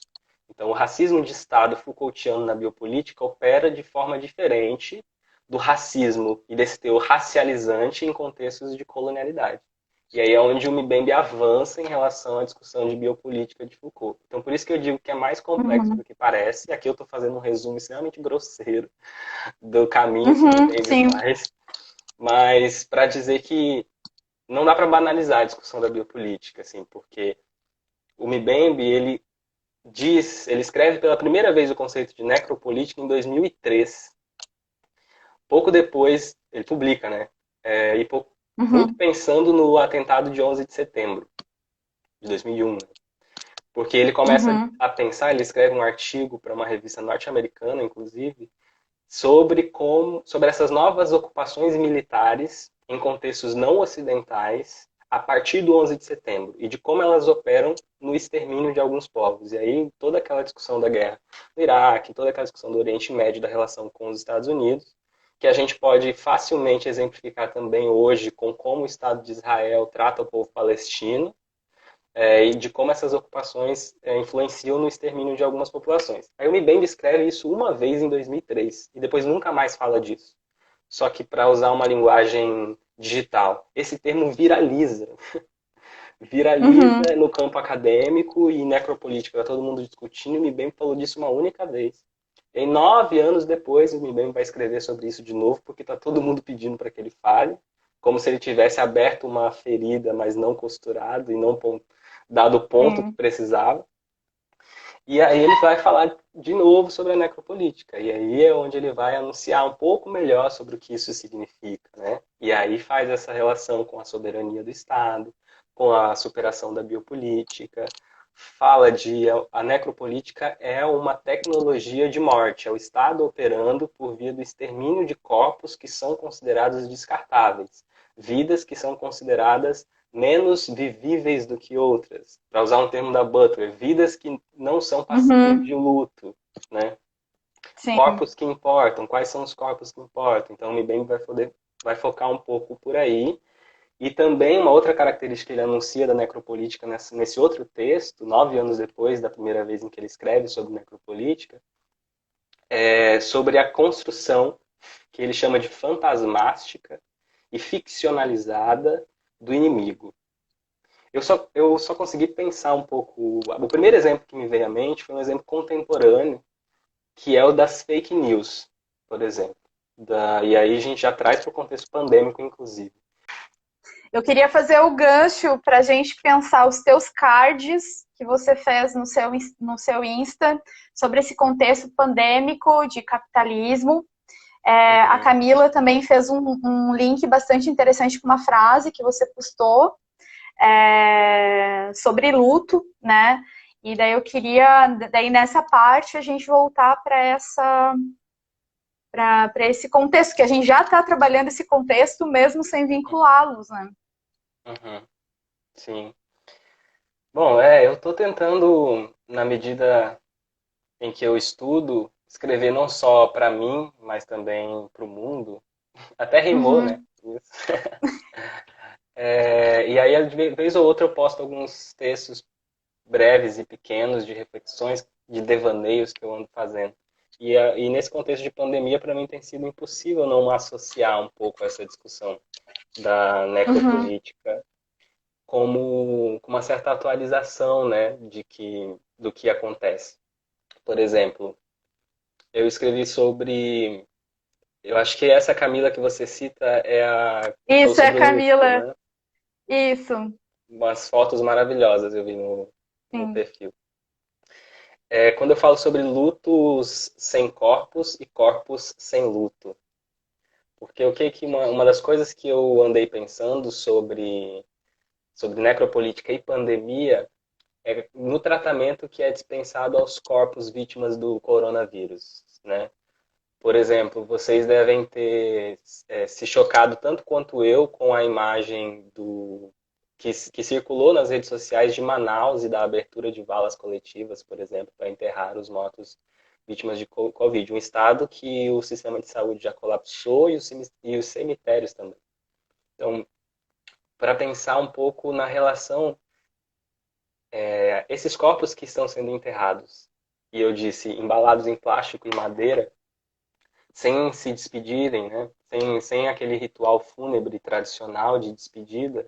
Então, o racismo de Estado Foucaultiano na biopolítica opera de forma diferente do racismo e desse teor racializante em contextos de colonialidade. E aí é onde o Mbembe avança em relação à discussão de biopolítica de Foucault. Então, por isso que eu digo que é mais complexo Uhum. do que parece. E aqui eu estou fazendo um resumo extremamente grosseiro do caminho que o Uhum. Mbembe Sim. faz, mas para dizer que não dá para banalizar a discussão da biopolítica, assim, porque o Mbembe, ele escreve pela primeira vez o conceito de necropolítica em 2003. Pouco depois, ele publica, né? Muito Uhum. pensando no atentado de 11 de setembro de 2001, né? Porque ele começa Uhum. a pensar, ele escreve um artigo para uma revista norte-americana, inclusive, sobre essas novas ocupações militares em contextos não ocidentais a partir do 11 de setembro e de como elas operam no extermínio de alguns povos. E aí toda aquela discussão da guerra no Iraque, toda aquela discussão do Oriente Médio, da relação com os Estados Unidos, que a gente pode facilmente exemplificar também hoje com como o Estado de Israel trata o povo palestino, e de como essas ocupações influenciam no extermínio de algumas populações. Aí o Mbembe escreve isso uma vez em 2003 e depois nunca mais fala disso. Só que para usar uma linguagem digital, esse termo viraliza. Uhum. Viraliza no campo acadêmico e necropolítico. Está todo mundo discutindo e o Mbembe falou disso uma única vez. E 9 anos depois, o Mbembe vai escrever sobre isso de novo, porque está todo mundo pedindo para que ele fale, como se ele tivesse aberto uma ferida, mas não costurado e não dado o ponto que Sim. precisava. E aí ele vai falar de novo sobre a necropolítica. E aí é onde ele vai anunciar um pouco melhor sobre o que isso significa, né? E aí faz essa relação com a soberania do Estado, com a superação da biopolítica. Fala de a necropolítica é uma tecnologia de morte, é o Estado operando por via do extermínio de corpos que são considerados descartáveis, vidas que são consideradas menos vivíveis do que outras. Para usar um termo da Butler, vidas que não são passíveis Uhum. de luto, né? Sim. Corpos que importam, quais são os corpos que importam? Então, o Mbembe vai focar um pouco por aí. E também uma outra característica que ele anuncia da necropolítica nesse outro texto, 9 anos depois da primeira vez em que ele escreve sobre necropolítica, é sobre a construção que ele chama de fantasmástica e ficcionalizada do inimigo. Eu só consegui pensar um pouco. O primeiro exemplo que me veio à mente foi um exemplo contemporâneo, que é o das fake news, por exemplo. E aí a gente já traz para o contexto pandêmico, inclusive. Eu queria fazer o gancho para a gente pensar os teus cards que você fez no seu Insta sobre esse contexto pandêmico de capitalismo. A Uhum. Camila também fez um link bastante interessante com uma frase que você postou sobre luto, né? E daí eu queria, daí nessa parte, a gente voltar para esse contexto, que a gente já está trabalhando esse contexto mesmo sem vinculá-los, né? Uhum. Sim. Bom, eu estou tentando, na medida em que eu estudo, escrever não só para mim, mas também para o mundo. Até rimou, né? Uhum, Isso. E aí, de vez ou outra, eu posto alguns textos breves e pequenos de reflexões, de devaneios que eu ando fazendo. E nesse contexto de pandemia, para mim tem sido impossível não associar um pouco essa discussão da uhum, necropolítica como com uma certa atualização, né, do que acontece. Por exemplo, eu escrevi sobre... Eu acho que essa Camila que você cita falou Isso é sobre luto, Camila. né? Isso, Umas fotos maravilhosas eu vi no sim. perfil. Quando eu falo sobre lutos sem corpos e corpos sem luto. Porque uma das coisas que eu andei pensando sobre necropolítica e pandemia é no tratamento que é dispensado aos corpos vítimas do coronavírus, né? Por exemplo, vocês devem ter se chocado tanto quanto eu com a imagem que circulou nas redes sociais de Manaus e da abertura de valas coletivas, por exemplo, para enterrar os mortos vítimas de Covid. Um estado que o sistema de saúde já colapsou e os cemitérios também. Então, para pensar um pouco na relação, esses corpos que estão sendo enterrados, e eu disse embalados em plástico e madeira, sem se despedirem, né? Sem aquele ritual fúnebre tradicional de despedida,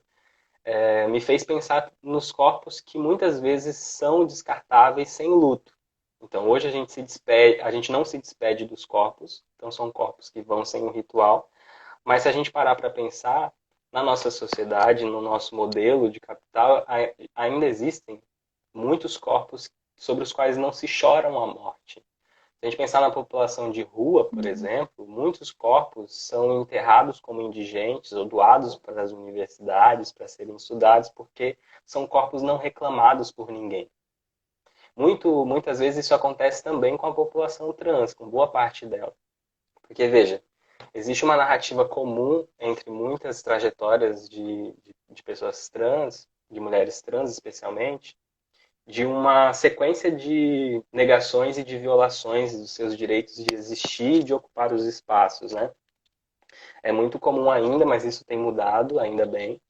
me fez pensar nos corpos que muitas vezes são descartáveis sem luto. Então hoje a gente não se despede dos corpos, então são corpos que vão sem o ritual, mas se a gente parar para pensar, na nossa sociedade, no nosso modelo de capital, ainda existem muitos corpos sobre os quais não se choram a morte. Se a gente pensar na população de rua, por Uhum. exemplo, muitos corpos são enterrados como indigentes ou doados para as universidades para serem estudados, porque são corpos não reclamados por ninguém. Muitas vezes isso acontece também com a população trans, com boa parte dela. Porque, veja, existe uma narrativa comum entre muitas trajetórias de pessoas trans, de mulheres trans especialmente, de uma sequência de negações e de violações dos seus direitos de existir e de ocupar os espaços, né? É muito comum ainda, mas isso tem mudado, ainda bem.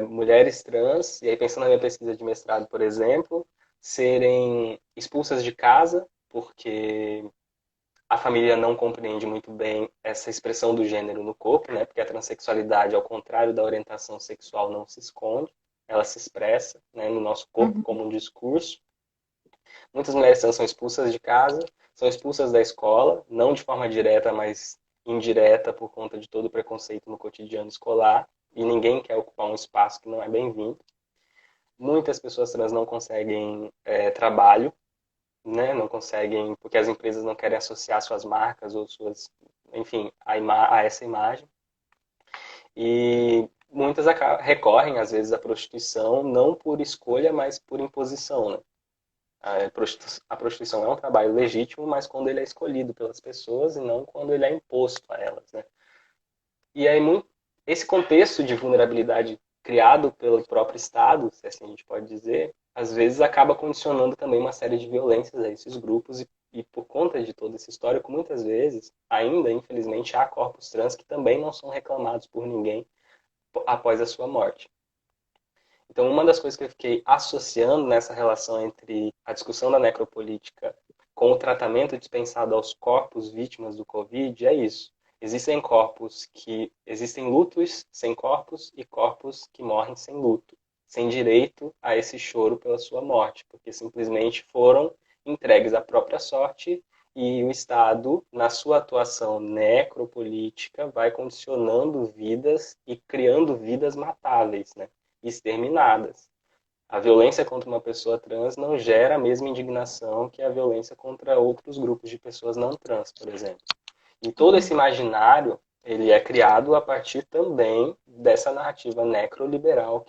Mulheres trans, e aí pensando na minha pesquisa de mestrado, por exemplo, serem expulsas de casa porque a família não compreende muito bem essa expressão do gênero no corpo, né? Porque a transexualidade, ao contrário da orientação sexual, não se esconde, ela se expressa, né, no nosso corpo Uhum. como um discurso. Muitas mulheres trans são expulsas de casa, são expulsas da escola, não de forma direta, mas indireta por conta de todo o preconceito no cotidiano escolar, e ninguém quer ocupar um espaço que não é bem-vindo. Muitas pessoas trans não conseguem trabalho, né? Não conseguem, porque as empresas não querem associar suas marcas ou suas, enfim, a essa imagem. E muitas recorrem, às vezes, à prostituição, não por escolha, mas por imposição, né? A prostituição é um trabalho legítimo, mas quando ele é escolhido pelas pessoas e não quando ele é imposto a elas, né? E aí, esse contexto de vulnerabilidade criado pelo próprio Estado, se assim a gente pode dizer, às vezes acaba condicionando também uma série de violências a esses grupos e por conta de todo esse histórico, muitas vezes, ainda, infelizmente, há corpos trans que também não são reclamados por ninguém após a sua morte. Então, uma das coisas que eu fiquei associando nessa relação entre a discussão da necropolítica com o tratamento dispensado aos corpos vítimas do Covid é isso. Existem lutos sem corpos e corpos que morrem sem luto, sem direito a esse choro pela sua morte, porque simplesmente foram entregues à própria sorte e o Estado, na sua atuação necropolítica, vai condicionando vidas e criando vidas matáveis, né? Exterminadas. A violência contra uma pessoa trans não gera a mesma indignação que a violência contra outros grupos de pessoas não trans, por exemplo. E todo esse imaginário, ele é criado a partir também dessa narrativa necroliberal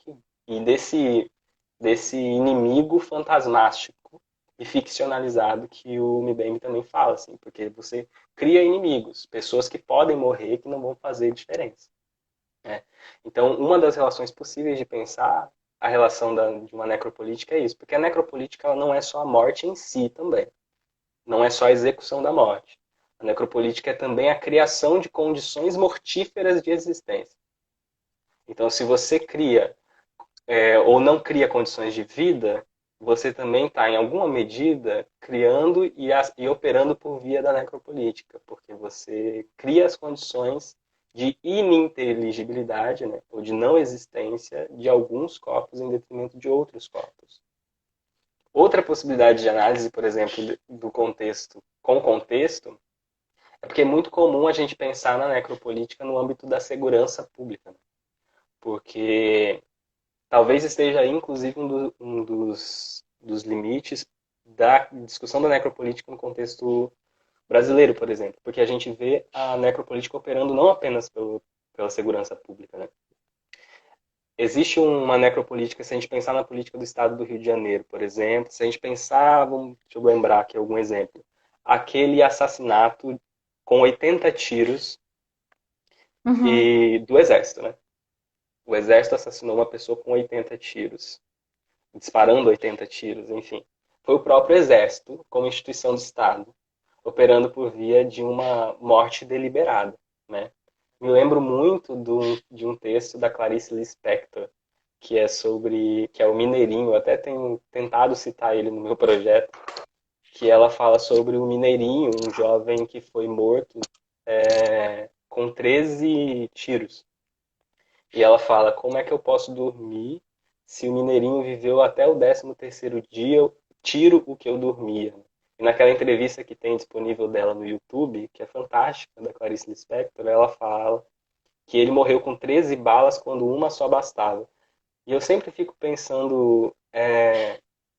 e desse inimigo fantasmático e ficcionalizado que o Mbembe também fala, assim, porque você cria inimigos, pessoas que podem morrer que não vão fazer diferença. Né? Então, uma das relações possíveis de pensar a relação de uma necropolítica é isso, porque a necropolítica ela não é só a morte em si também, não é só a execução da morte. A necropolítica é também a criação de condições mortíferas de existência. Então, se você cria ou não cria condições de vida, você também está, em alguma medida, criando e operando por via da necropolítica, porque você cria as condições de ininteligibilidade, né, ou de não existência de alguns corpos em detrimento de outros corpos. Outra possibilidade de análise, por exemplo, do contexto com contexto, é porque é muito comum a gente pensar na necropolítica no âmbito da segurança pública, né? Porque talvez esteja aí, inclusive, dos limites da discussão da necropolítica no contexto brasileiro, por exemplo, porque a gente vê a necropolítica operando não apenas pela segurança pública, né? Existe uma necropolítica, se a gente pensar na política do estado do Rio de Janeiro, por exemplo, se a gente pensar, deixa eu lembrar aqui algum exemplo, aquele assassinato com 80 tiros Uhum. do exército, né? O exército assassinou uma pessoa com 80 tiros, disparando 80 tiros, enfim. Foi o próprio exército, como instituição do Estado, operando por via de uma morte deliberada, né? Me lembro muito de um texto da Clarice Lispector, que é o Mineirinho, eu até tenho tentado citar ele no meu projeto, que ela fala sobre o Mineirinho, um jovem que foi morto com 13 tiros. E ela fala, como é que eu posso dormir se o Mineirinho viveu até o 13º dia, eu tiro o que eu dormia. E naquela entrevista que tem disponível dela no YouTube, que é fantástica, da Clarice Lispector, ela fala que ele morreu com 13 balas quando uma só bastava. E eu sempre fico pensando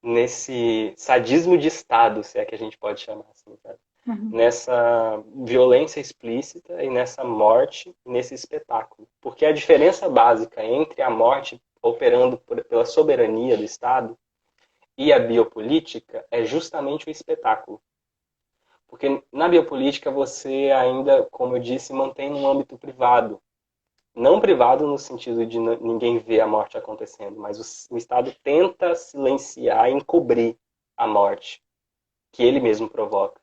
nesse sadismo de Estado, se é que a gente pode chamar assim, sabe? Uhum. Nessa violência explícita e nessa morte, nesse espetáculo. Porque a diferença básica entre a morte operando pela soberania do Estado e a biopolítica é justamente o espetáculo. Porque na biopolítica você ainda, como eu disse, mantém um âmbito privado. Não privado no sentido de ninguém ver a morte acontecendo, mas o Estado tenta silenciar e encobrir a morte que ele mesmo provoca.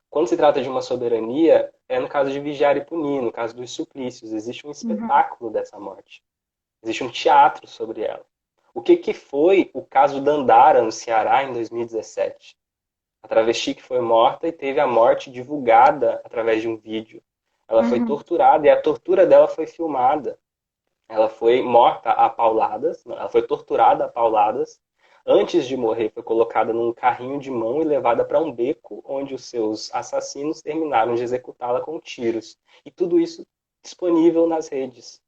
Quando se trata de uma soberania, é no caso de vigiar e punir, no caso dos suplícios. Existe um Uhum. espetáculo dessa morte. Existe um teatro sobre ela. O que foi o caso Dandara, no Ceará, em 2017? A travesti que foi morta e teve a morte divulgada através de um vídeo. Ela foi Uhum. torturada e a tortura dela foi filmada. Ela foi morta a pauladas, não, ela foi torturada a pauladas. Antes de morrer, foi colocada num carrinho de mão e levada para um beco, onde os seus assassinos terminaram de executá-la com tiros. E tudo isso disponível nas redes.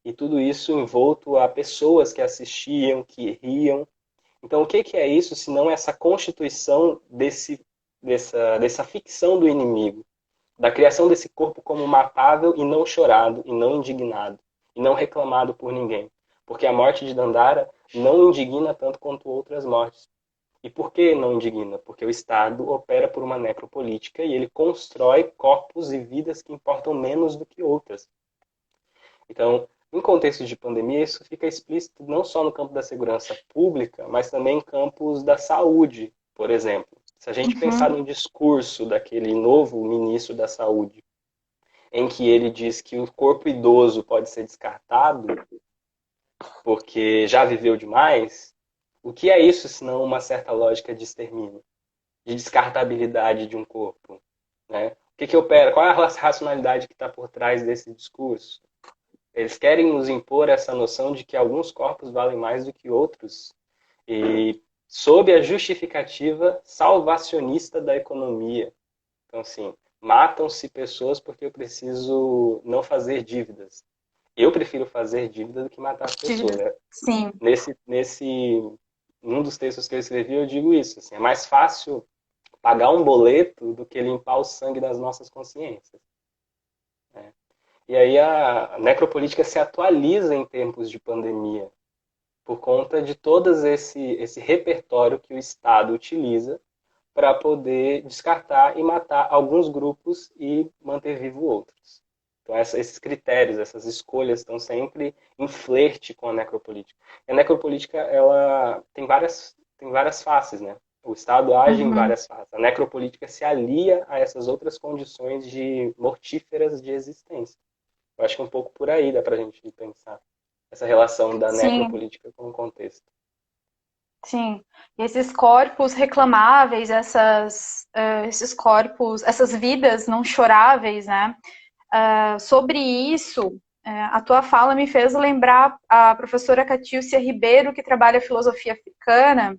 E tudo isso envolto a pessoas que assistiam, que riam. Então, o que é isso, se não essa constituição dessa ficção do inimigo? Da criação desse corpo como matável e não chorado, e não indignado, e não reclamado por ninguém. Porque a morte de Dandara não indigna tanto quanto outras mortes. E por que não indigna? Porque o Estado opera por uma necropolítica e ele constrói corpos e vidas que importam menos do que outras. Então, em contexto de pandemia, isso fica explícito não só no campo da segurança pública, mas também em campos da saúde, por exemplo. Se a gente pensar Uhum. no discurso daquele novo ministro da Saúde, em que ele diz que o corpo idoso pode ser descartado porque já viveu demais, o que é isso senão uma certa lógica de extermínio, de descartabilidade de um corpo? Né? O que opera? Qual é a racionalidade que está por trás desse discurso? Eles querem nos impor essa noção de que alguns corpos valem mais do que outros e sob a justificativa salvacionista da economia. Então, assim, matam-se pessoas porque eu preciso não fazer dívidas. Eu prefiro fazer dívida do que matar as pessoas. Dívida. Né? Sim. Num dos textos que eu escrevi, eu digo isso. Assim, é mais fácil pagar um boleto do que limpar o sangue das nossas consciências. Né? E aí a necropolítica se atualiza em tempos de pandemia, por conta de todo esse repertório que o Estado utiliza para poder descartar e matar alguns grupos e manter vivo outros. Então, esses critérios, essas escolhas estão sempre em flerte com a necropolítica. E a necropolítica, ela tem várias faces, né? O Estado age em Uhum. várias faces. A necropolítica se alia a essas outras condições de mortíferas de existência. Eu acho que é um pouco por aí dá para a gente pensar essa relação da Sim, necropolítica com o contexto. sim. E esses corpos reclamáveis, esses corpos, essas vidas não choráveis, né? Sobre isso, a tua fala me fez lembrar a professora Catícia Ribeiro, que trabalha filosofia africana,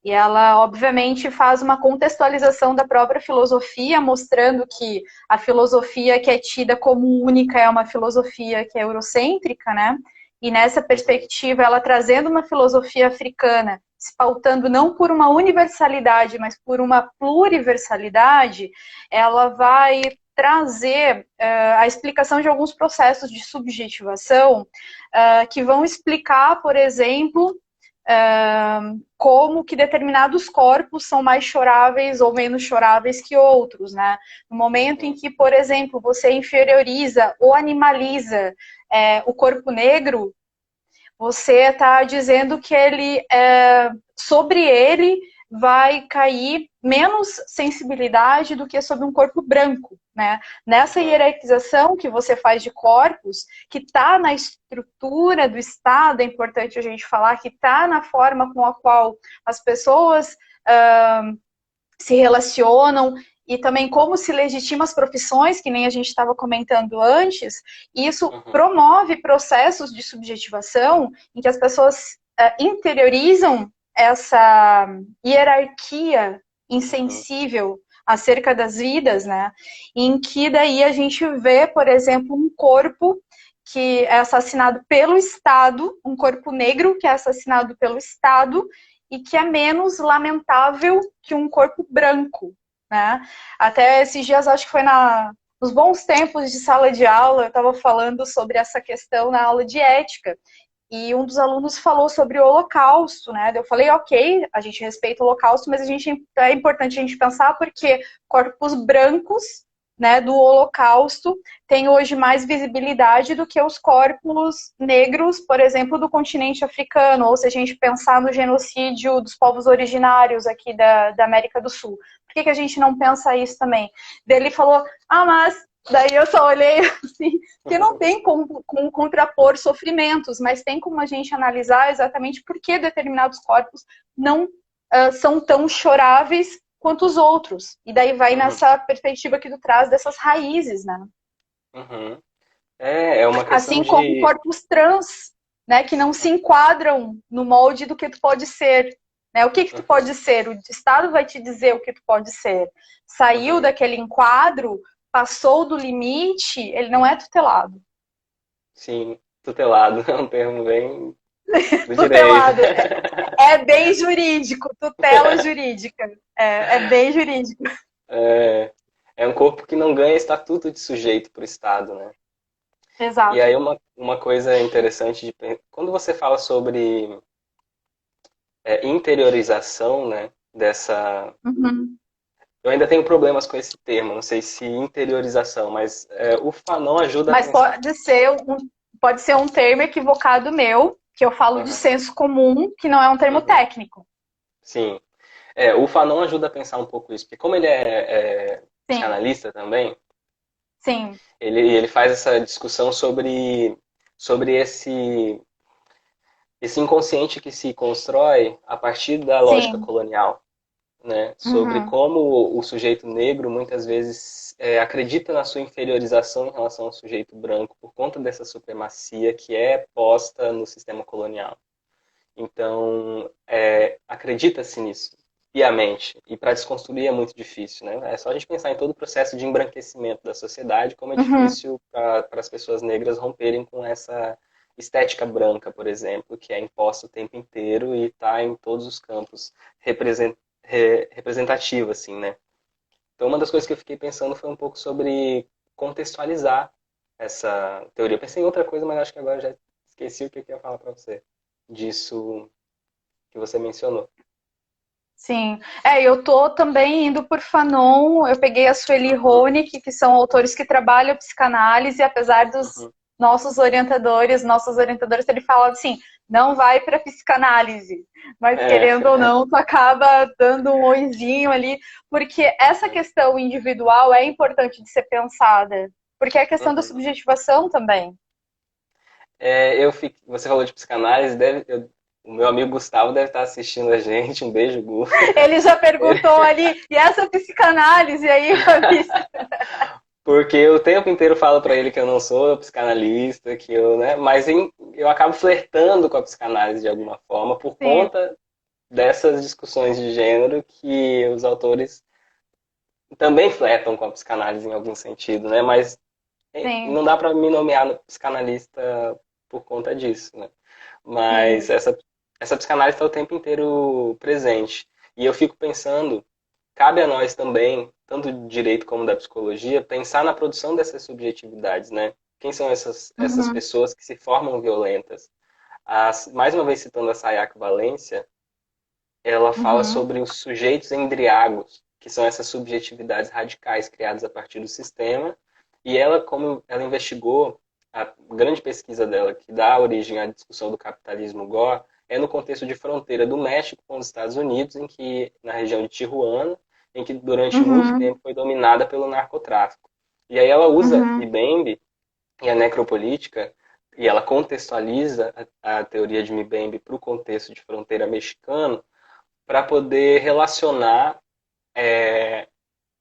E ela, obviamente, faz uma contextualização da própria filosofia, mostrando que a filosofia que é tida como única é uma filosofia que é eurocêntrica, né? E nessa perspectiva, ela trazendo uma filosofia africana, se pautando não por uma universalidade, mas por uma pluriversalidade, ela vai trazer a explicação de alguns processos de subjetivação que vão explicar, por exemplo, como que determinados corpos são mais choráveis ou menos choráveis que outros, né? No momento em que, por exemplo, você inferioriza ou animaliza o corpo negro, você está dizendo que sobre ele vai cair menos sensibilidade do que sobre um corpo branco, né? Nessa hierarquização que você faz de corpos, que está na estrutura do Estado, é importante a gente falar, que está na forma com a qual as pessoas se relacionam e também como se legitima as profissões, que nem a gente estava comentando antes, e isso promove processos de subjetivação em que as pessoas interiorizam essa hierarquia insensível acerca das vidas, né? Em que daí a gente vê, por exemplo, um corpo que é assassinado pelo Estado, um corpo negro que é assassinado pelo Estado e que é menos lamentável que um corpo branco, né? Até esses dias, acho que foi nos bons tempos de sala de aula, eu estava falando sobre essa questão na aula de ética. E um dos alunos falou sobre o Holocausto, né? Eu falei, ok, a gente respeita o Holocausto, mas é importante a gente pensar porque corpos brancos, né, do Holocausto têm hoje mais visibilidade do que os corpos negros, por exemplo, do continente africano, ou se a gente pensar no genocídio dos povos originários aqui da América do Sul. Por que a gente não pensa isso também? Daí ele falou, mas daí eu só olhei assim, que não tem como contrapor sofrimentos, mas tem como a gente analisar exatamente por que determinados corpos não são tão choráveis quanto os outros. E daí vai nessa perspectiva que tu traz dessas raízes, né? É uma questão assim como corpos trans, né, que não se enquadram no molde do que tu pode ser. Né? O que tu pode ser? O Estado vai te dizer o que tu pode ser. Saiu daquele enquadro, passou do limite, ele não é tutelado. Sim, tutelado é um termo bem do tutelado. direito. É bem jurídico, tutela jurídica. É bem jurídico. É um corpo que não ganha estatuto de sujeito para o Estado, né? Exato. E aí uma coisa interessante de quando você fala sobre interiorização, né, dessa... Eu ainda tenho problemas com esse termo, não sei se interiorização, mas o Fanon ajuda mas a pensar... pode ser um termo equivocado meu, que eu falo de senso comum, que não é um termo técnico. Sim. O Fanon ajuda a pensar um pouco isso, porque como ele é psicanalista também, Sim. Ele faz essa discussão sobre esse inconsciente que se constrói a partir da lógica colonial, né? Sobre como o sujeito negro muitas vezes acredita na sua inferiorização em relação ao sujeito branco por conta dessa supremacia que é posta no sistema colonial. Então, acredita-se nisso piamente. E para desconstruir é muito difícil, né? É só a gente pensar em todo o processo de embranquecimento da sociedade, como é difícil para as pessoas negras romperem com essa estética branca, por exemplo, que é imposta o tempo inteiro e está em todos os campos representativa, assim, né? Então, uma das coisas que eu fiquei pensando foi um pouco sobre contextualizar essa teoria. Eu pensei em outra coisa, mas acho que agora já esqueci o que eu ia falar para você disso que você mencionou. Sim. Eu tô também indo por Fanon, eu peguei a Sueli Honig, que são autores que trabalham psicanálise, apesar dos nossos orientadores ele fala assim, não vai para psicanálise, mas querendo ou não, tu acaba dando um oizinho ali, porque essa questão individual é importante de ser pensada, porque é a questão da subjetivação também. Você falou de psicanálise, o meu amigo Gustavo deve estar assistindo a gente. Um beijo, Gu. Ele já perguntou ali, e essa psicanálise aí? Porque eu o tempo inteiro falo para ele que eu não sou psicanalista, mas eu acabo flertando com a psicanálise de alguma forma por conta dessas discussões de gênero que os autores também flertam com a psicanálise em algum sentido, né? Mas Sim. não dá para me nomear no psicanalista por conta disso, né? Mas Sim. essa psicanálise está o tempo inteiro presente. E eu fico pensando, cabe a nós também, tanto do direito como da psicologia, pensar na produção dessas subjetividades, né? Quem são essas Uhum. pessoas que se formam violentas? Mais uma vez citando a Sayaka Valência, ela fala Uhum. sobre os sujeitos embriagos, que são essas subjetividades radicais criadas a partir do sistema, e ela, como ela investigou, a grande pesquisa dela, que dá origem à discussão do capitalismo gore, é no contexto de fronteira do México com os Estados Unidos, em que, na região de Tijuana, em que durante muito Uhum. tempo foi dominada pelo narcotráfico. E aí ela usa Uhum. Mbembe e a necropolítica, e ela contextualiza a teoria de Mbembe para o contexto de fronteira mexicano, para poder relacionar é,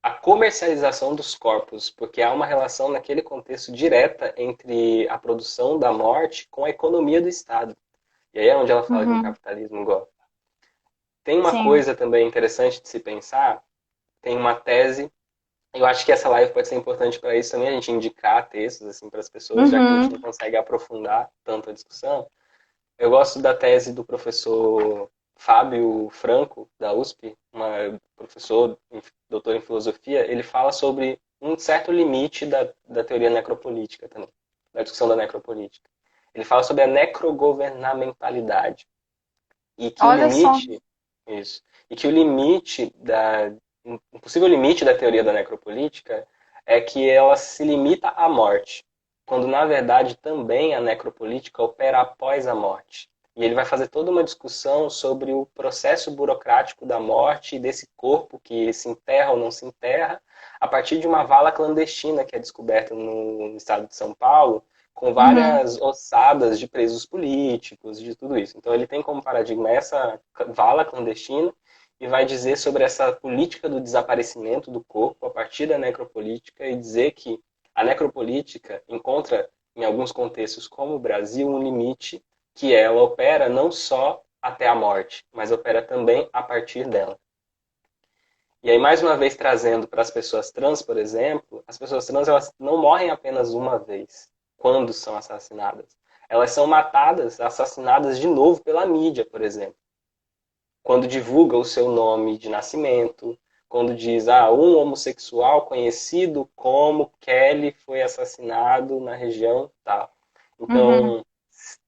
a comercialização dos corpos, porque há uma relação naquele contexto direta entre a produção da morte com a economia do Estado. E aí é onde ela fala que o Uhum. capitalismo gosta. Tem uma Sim. coisa também interessante de se pensar, tem uma tese, eu acho que essa live pode ser importante para isso também, a gente indicar textos assim para as pessoas, já que a gente Uhum. não consegue aprofundar tanto a discussão. Eu gosto da tese do professor Fábio Franco, da USP, professor, doutor em filosofia. Ele fala sobre um certo limite da teoria necropolítica também, da discussão da necropolítica. Ele fala sobre a necrogovernamentalidade e que o Olha só. limite, isso, e que o limite um possível limite da teoria da necropolítica é que ela se limita à morte, quando na verdade também a necropolítica opera após a morte. E ele vai fazer toda uma discussão sobre o processo burocrático da morte e desse corpo que se enterra ou não se enterra, a partir de uma vala clandestina que é descoberta no estado de São Paulo, com Uhum. várias ossadas de presos políticos, de tudo isso. Então ele tem como paradigma essa vala clandestina e vai dizer sobre essa política do desaparecimento do corpo a partir da necropolítica e dizer que a necropolítica encontra, em alguns contextos como o Brasil, um limite que ela opera não só até a morte, mas opera também a partir dela. E aí, mais uma vez, trazendo para as pessoas trans, por exemplo, as pessoas trans elas não morrem apenas uma vez quando são assassinadas. Elas são matadas, assassinadas de novo pela mídia, por exemplo. Quando divulga o seu nome de nascimento, quando diz, um homossexual conhecido como Kelly foi assassinado na região tal. Uhum. Então,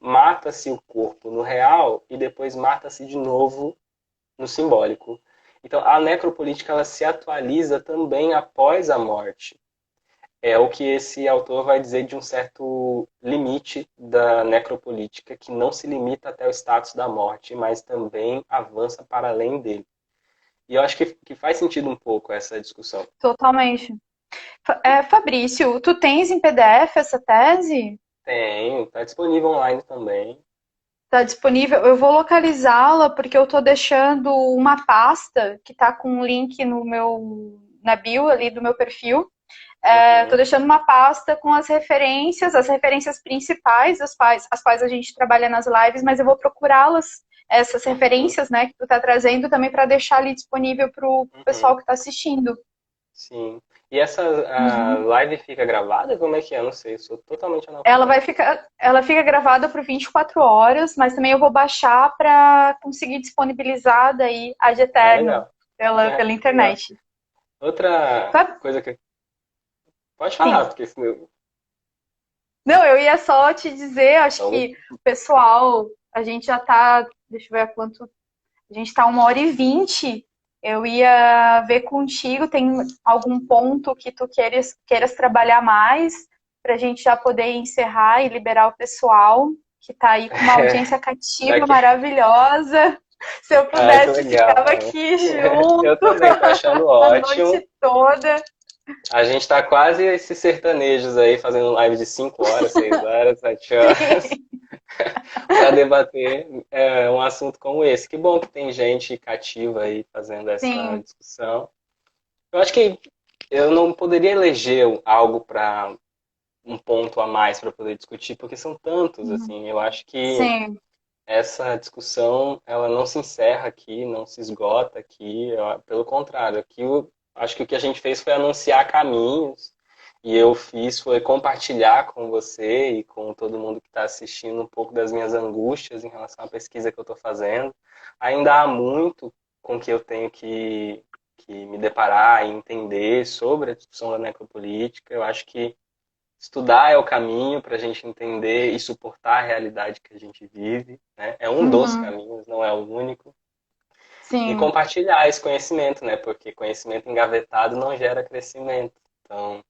mata-se o corpo no real e depois mata-se de novo no simbólico. Então, a necropolítica ela se atualiza também após a morte. É o que esse autor vai dizer de um certo limite da necropolítica, que não se limita até o status da morte, mas também avança para além dele. E eu acho que faz sentido um pouco essa discussão. Totalmente. Fabrício, tu tens em PDF essa tese? Tem, está disponível online também. Tá disponível? Eu vou localizá-la porque eu tô deixando uma pasta que tá com um link no meu na bio ali do meu perfil. Tô Uhum, deixando uma pasta com as referências principais, as quais a gente trabalha nas lives, mas eu vou procurá-las, essas uhum, referências, né, que tu tá trazendo também para deixar ali disponível para o pessoal uhum. que está assistindo. Sim. E essa a Uhum. live fica gravada? Como é que é? Eu não sei, eu sou totalmente analfabeto. Ela fica gravada por 24 horas, mas também eu vou baixar para conseguir disponibilizar daí ad Ah, eterno legal. pela Legal. internet. Outra Fab- coisa que. Pode falar, Sim. porque senão. Não, eu ia só te dizer, acho Então, que o pessoal, a gente já tá, deixa eu ver a quanto, a gente tá 1h20. Eu ia ver contigo, tem algum ponto que tu queiras trabalhar mais, para a gente já poder encerrar e liberar o pessoal, que tá aí com uma audiência cativa daqui. maravilhosa. Se eu Ai, que pudesse, ficava legal. aqui junto Eu também tô achando a ótimo. noite toda. A gente tá quase esses sertanejos aí, fazendo live de 5 horas, 6 horas, 7 horas, para debater um assunto como esse. Que bom que tem gente cativa aí fazendo essa Sim, discussão. Eu acho que eu não poderia eleger algo para um ponto a mais para poder discutir, porque são tantos, assim. Eu acho que sim. essa discussão, ela não se encerra aqui, não se esgota aqui, pelo contrário, aqui eu acho que o que a gente fez foi anunciar caminhos, e eu fiz foi compartilhar com você e com todo mundo que está assistindo um pouco das minhas angústias em relação à pesquisa que eu estou fazendo. Ainda há muito com que eu tenho que me deparar e entender sobre a discussão da necropolítica. Eu acho que estudar é o caminho para a gente entender e suportar a realidade que a gente vive, né? É um dos Uhum. caminhos, não é o único. E Sim, compartilhar esse conhecimento, né? Porque conhecimento engavetado não gera crescimento. Então,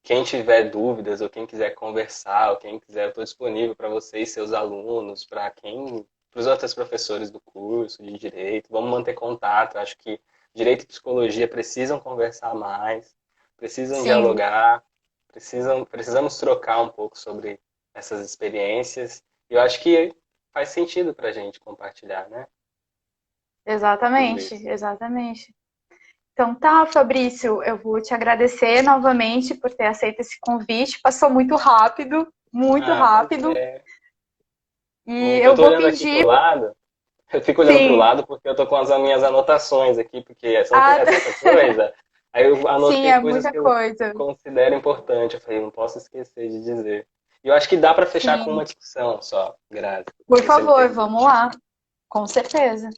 quem tiver dúvidas ou quem quiser conversar, ou quem quiser, eu estou disponível para vocês, seus alunos, para os outros professores do curso de direito. Vamos manter contato. Eu acho que direito e psicologia precisam conversar mais, precisam sim, dialogar, precisamos trocar um pouco sobre essas experiências. E eu acho que faz sentido para a gente compartilhar, né? Tudo exatamente, isso. exatamente. Então tá, Fabrício, eu vou te agradecer novamente por ter aceito esse convite. Passou muito rápido, muito Ah, pois rápido. é. E Muito. Eu eu tô vou olhando aqui pro pedir, lado. Eu fico olhando para o sim, lado porque eu tô com as minhas anotações aqui, porque ah, é tanta coisa. Aí eu sim, anotei é coisas muita que eu coisa. considero importante. Eu falei, não posso esquecer de dizer. E eu acho que dá para fechar com Sim, uma discussão só, Grazi, por se você me favor, vamos permite. lá, com certeza.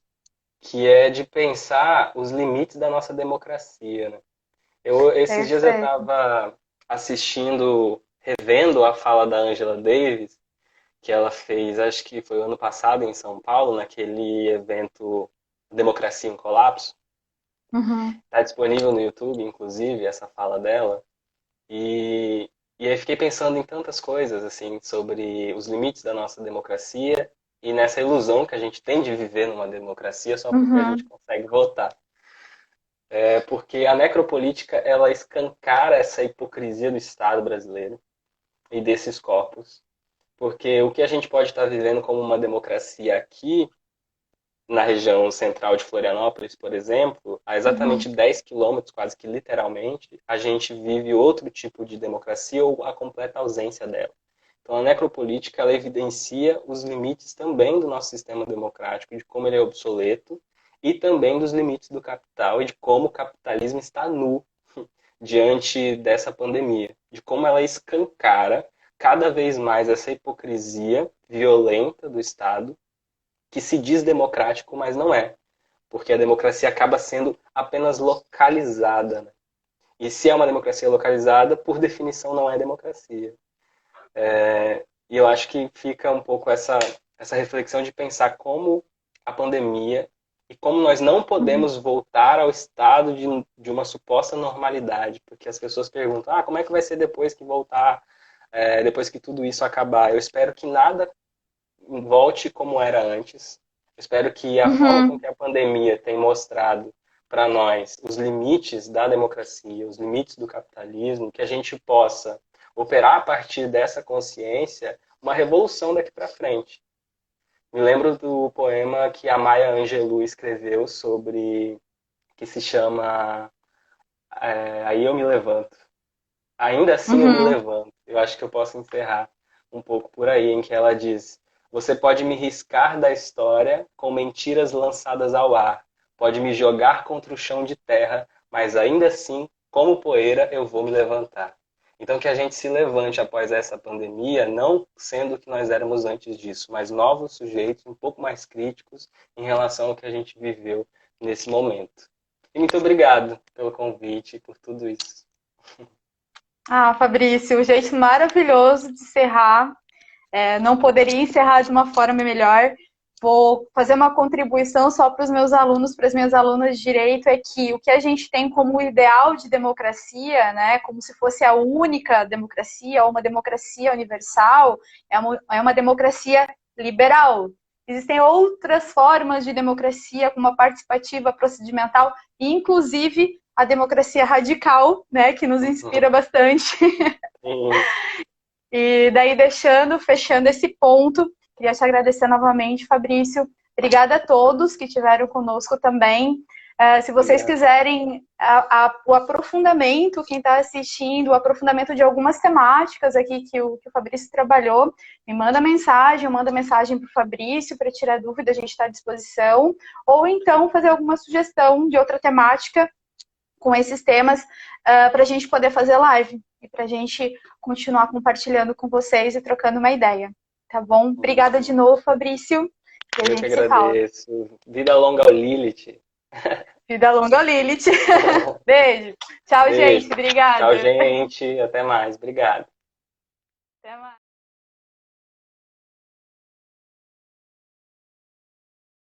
Que é de pensar os limites da nossa democracia, né? Esses dias eu Perfeito. estava assistindo, revendo a fala da Angela Davis, que ela fez, acho que foi o ano passado em São Paulo, naquele evento Democracia em Colapso. Uhum, Está disponível no YouTube, inclusive, essa fala dela. E, e aí fiquei pensando em tantas coisas, assim, sobre os limites da nossa democracia e nessa ilusão que a gente tem de viver numa democracia só porque a gente uhum, consegue votar. É porque a necropolítica, ela escancara essa hipocrisia do Estado brasileiro e desses corpos. Porque o que a gente pode estar vivendo como uma democracia aqui na região central de Florianópolis, por exemplo, a exatamente uhum, 10 quilômetros, quase que literalmente, a gente vive outro tipo de democracia ou a completa ausência dela. Então, a necropolítica ela evidencia os limites também do nosso sistema democrático, de como ele é obsoleto, e também dos limites do capital e de como o capitalismo está nu diante dessa pandemia, de como ela escancara cada vez mais essa hipocrisia violenta do Estado que se diz democrático, mas não é. Porque a democracia acaba sendo apenas localizada. Né? E se é uma democracia localizada, por definição não é democracia. E eu acho que fica um pouco essa reflexão de pensar como a pandemia e como nós não uhum. podemos voltar ao estado de uma suposta normalidade. Porque as pessoas perguntam, como é que vai ser depois que voltar, depois que tudo isso acabar? Eu espero que nada volte como era antes. Espero que a forma com Uhum. que a pandemia tem mostrado para nós os limites da democracia, os limites do capitalismo, que a gente possa operar a partir dessa consciência uma revolução daqui para frente. Me lembro do poema que a Maya Angelou escreveu sobre que se chama Aí eu me levanto. Ainda assim eu me Uhum. levanto. Eu acho que eu posso encerrar um pouco por aí, em que ela diz: Você pode me riscar da história com mentiras lançadas ao ar, pode me jogar contra o chão de terra, mas ainda assim, como poeira, eu vou me levantar. Então, que a gente se levante após essa pandemia, não sendo o que nós éramos antes disso, mas novos sujeitos, um pouco mais críticos em relação ao que a gente viveu nesse momento. E muito obrigado pelo convite e por tudo isso. Ah, Fabrício, um jeito maravilhoso de encerrar. Não poderia encerrar de uma forma melhor. Vou fazer uma contribuição só para os meus alunos, para as minhas alunas de direito, é que o que a gente tem como ideal de democracia, né, como se fosse a única democracia, ou uma democracia universal, é uma democracia liberal. Existem outras formas de democracia, como a participativa, procedimental, e inclusive a democracia radical, né, que nos inspira bastante. E daí, fechando esse ponto, queria te agradecer novamente, Fabrício. Obrigada a todos que estiveram conosco também. Se vocês quiserem o aprofundamento, quem está assistindo, o aprofundamento de algumas temáticas aqui que o Fabrício trabalhou, me manda mensagem para o Fabrício para tirar dúvida, a gente está à disposição. Ou então fazer alguma sugestão de outra temática com esses temas para a gente poder fazer live e para a gente continuar compartilhando com vocês e trocando uma ideia. Tá bom? Obrigada de novo, Fabrício. E a gente que agradeço. Vida longa ao Lilith. Vida longa ao Lilith. Beijo. Tchau, gente. Obrigada. Tchau, gente. Até mais. Obrigado. Até mais.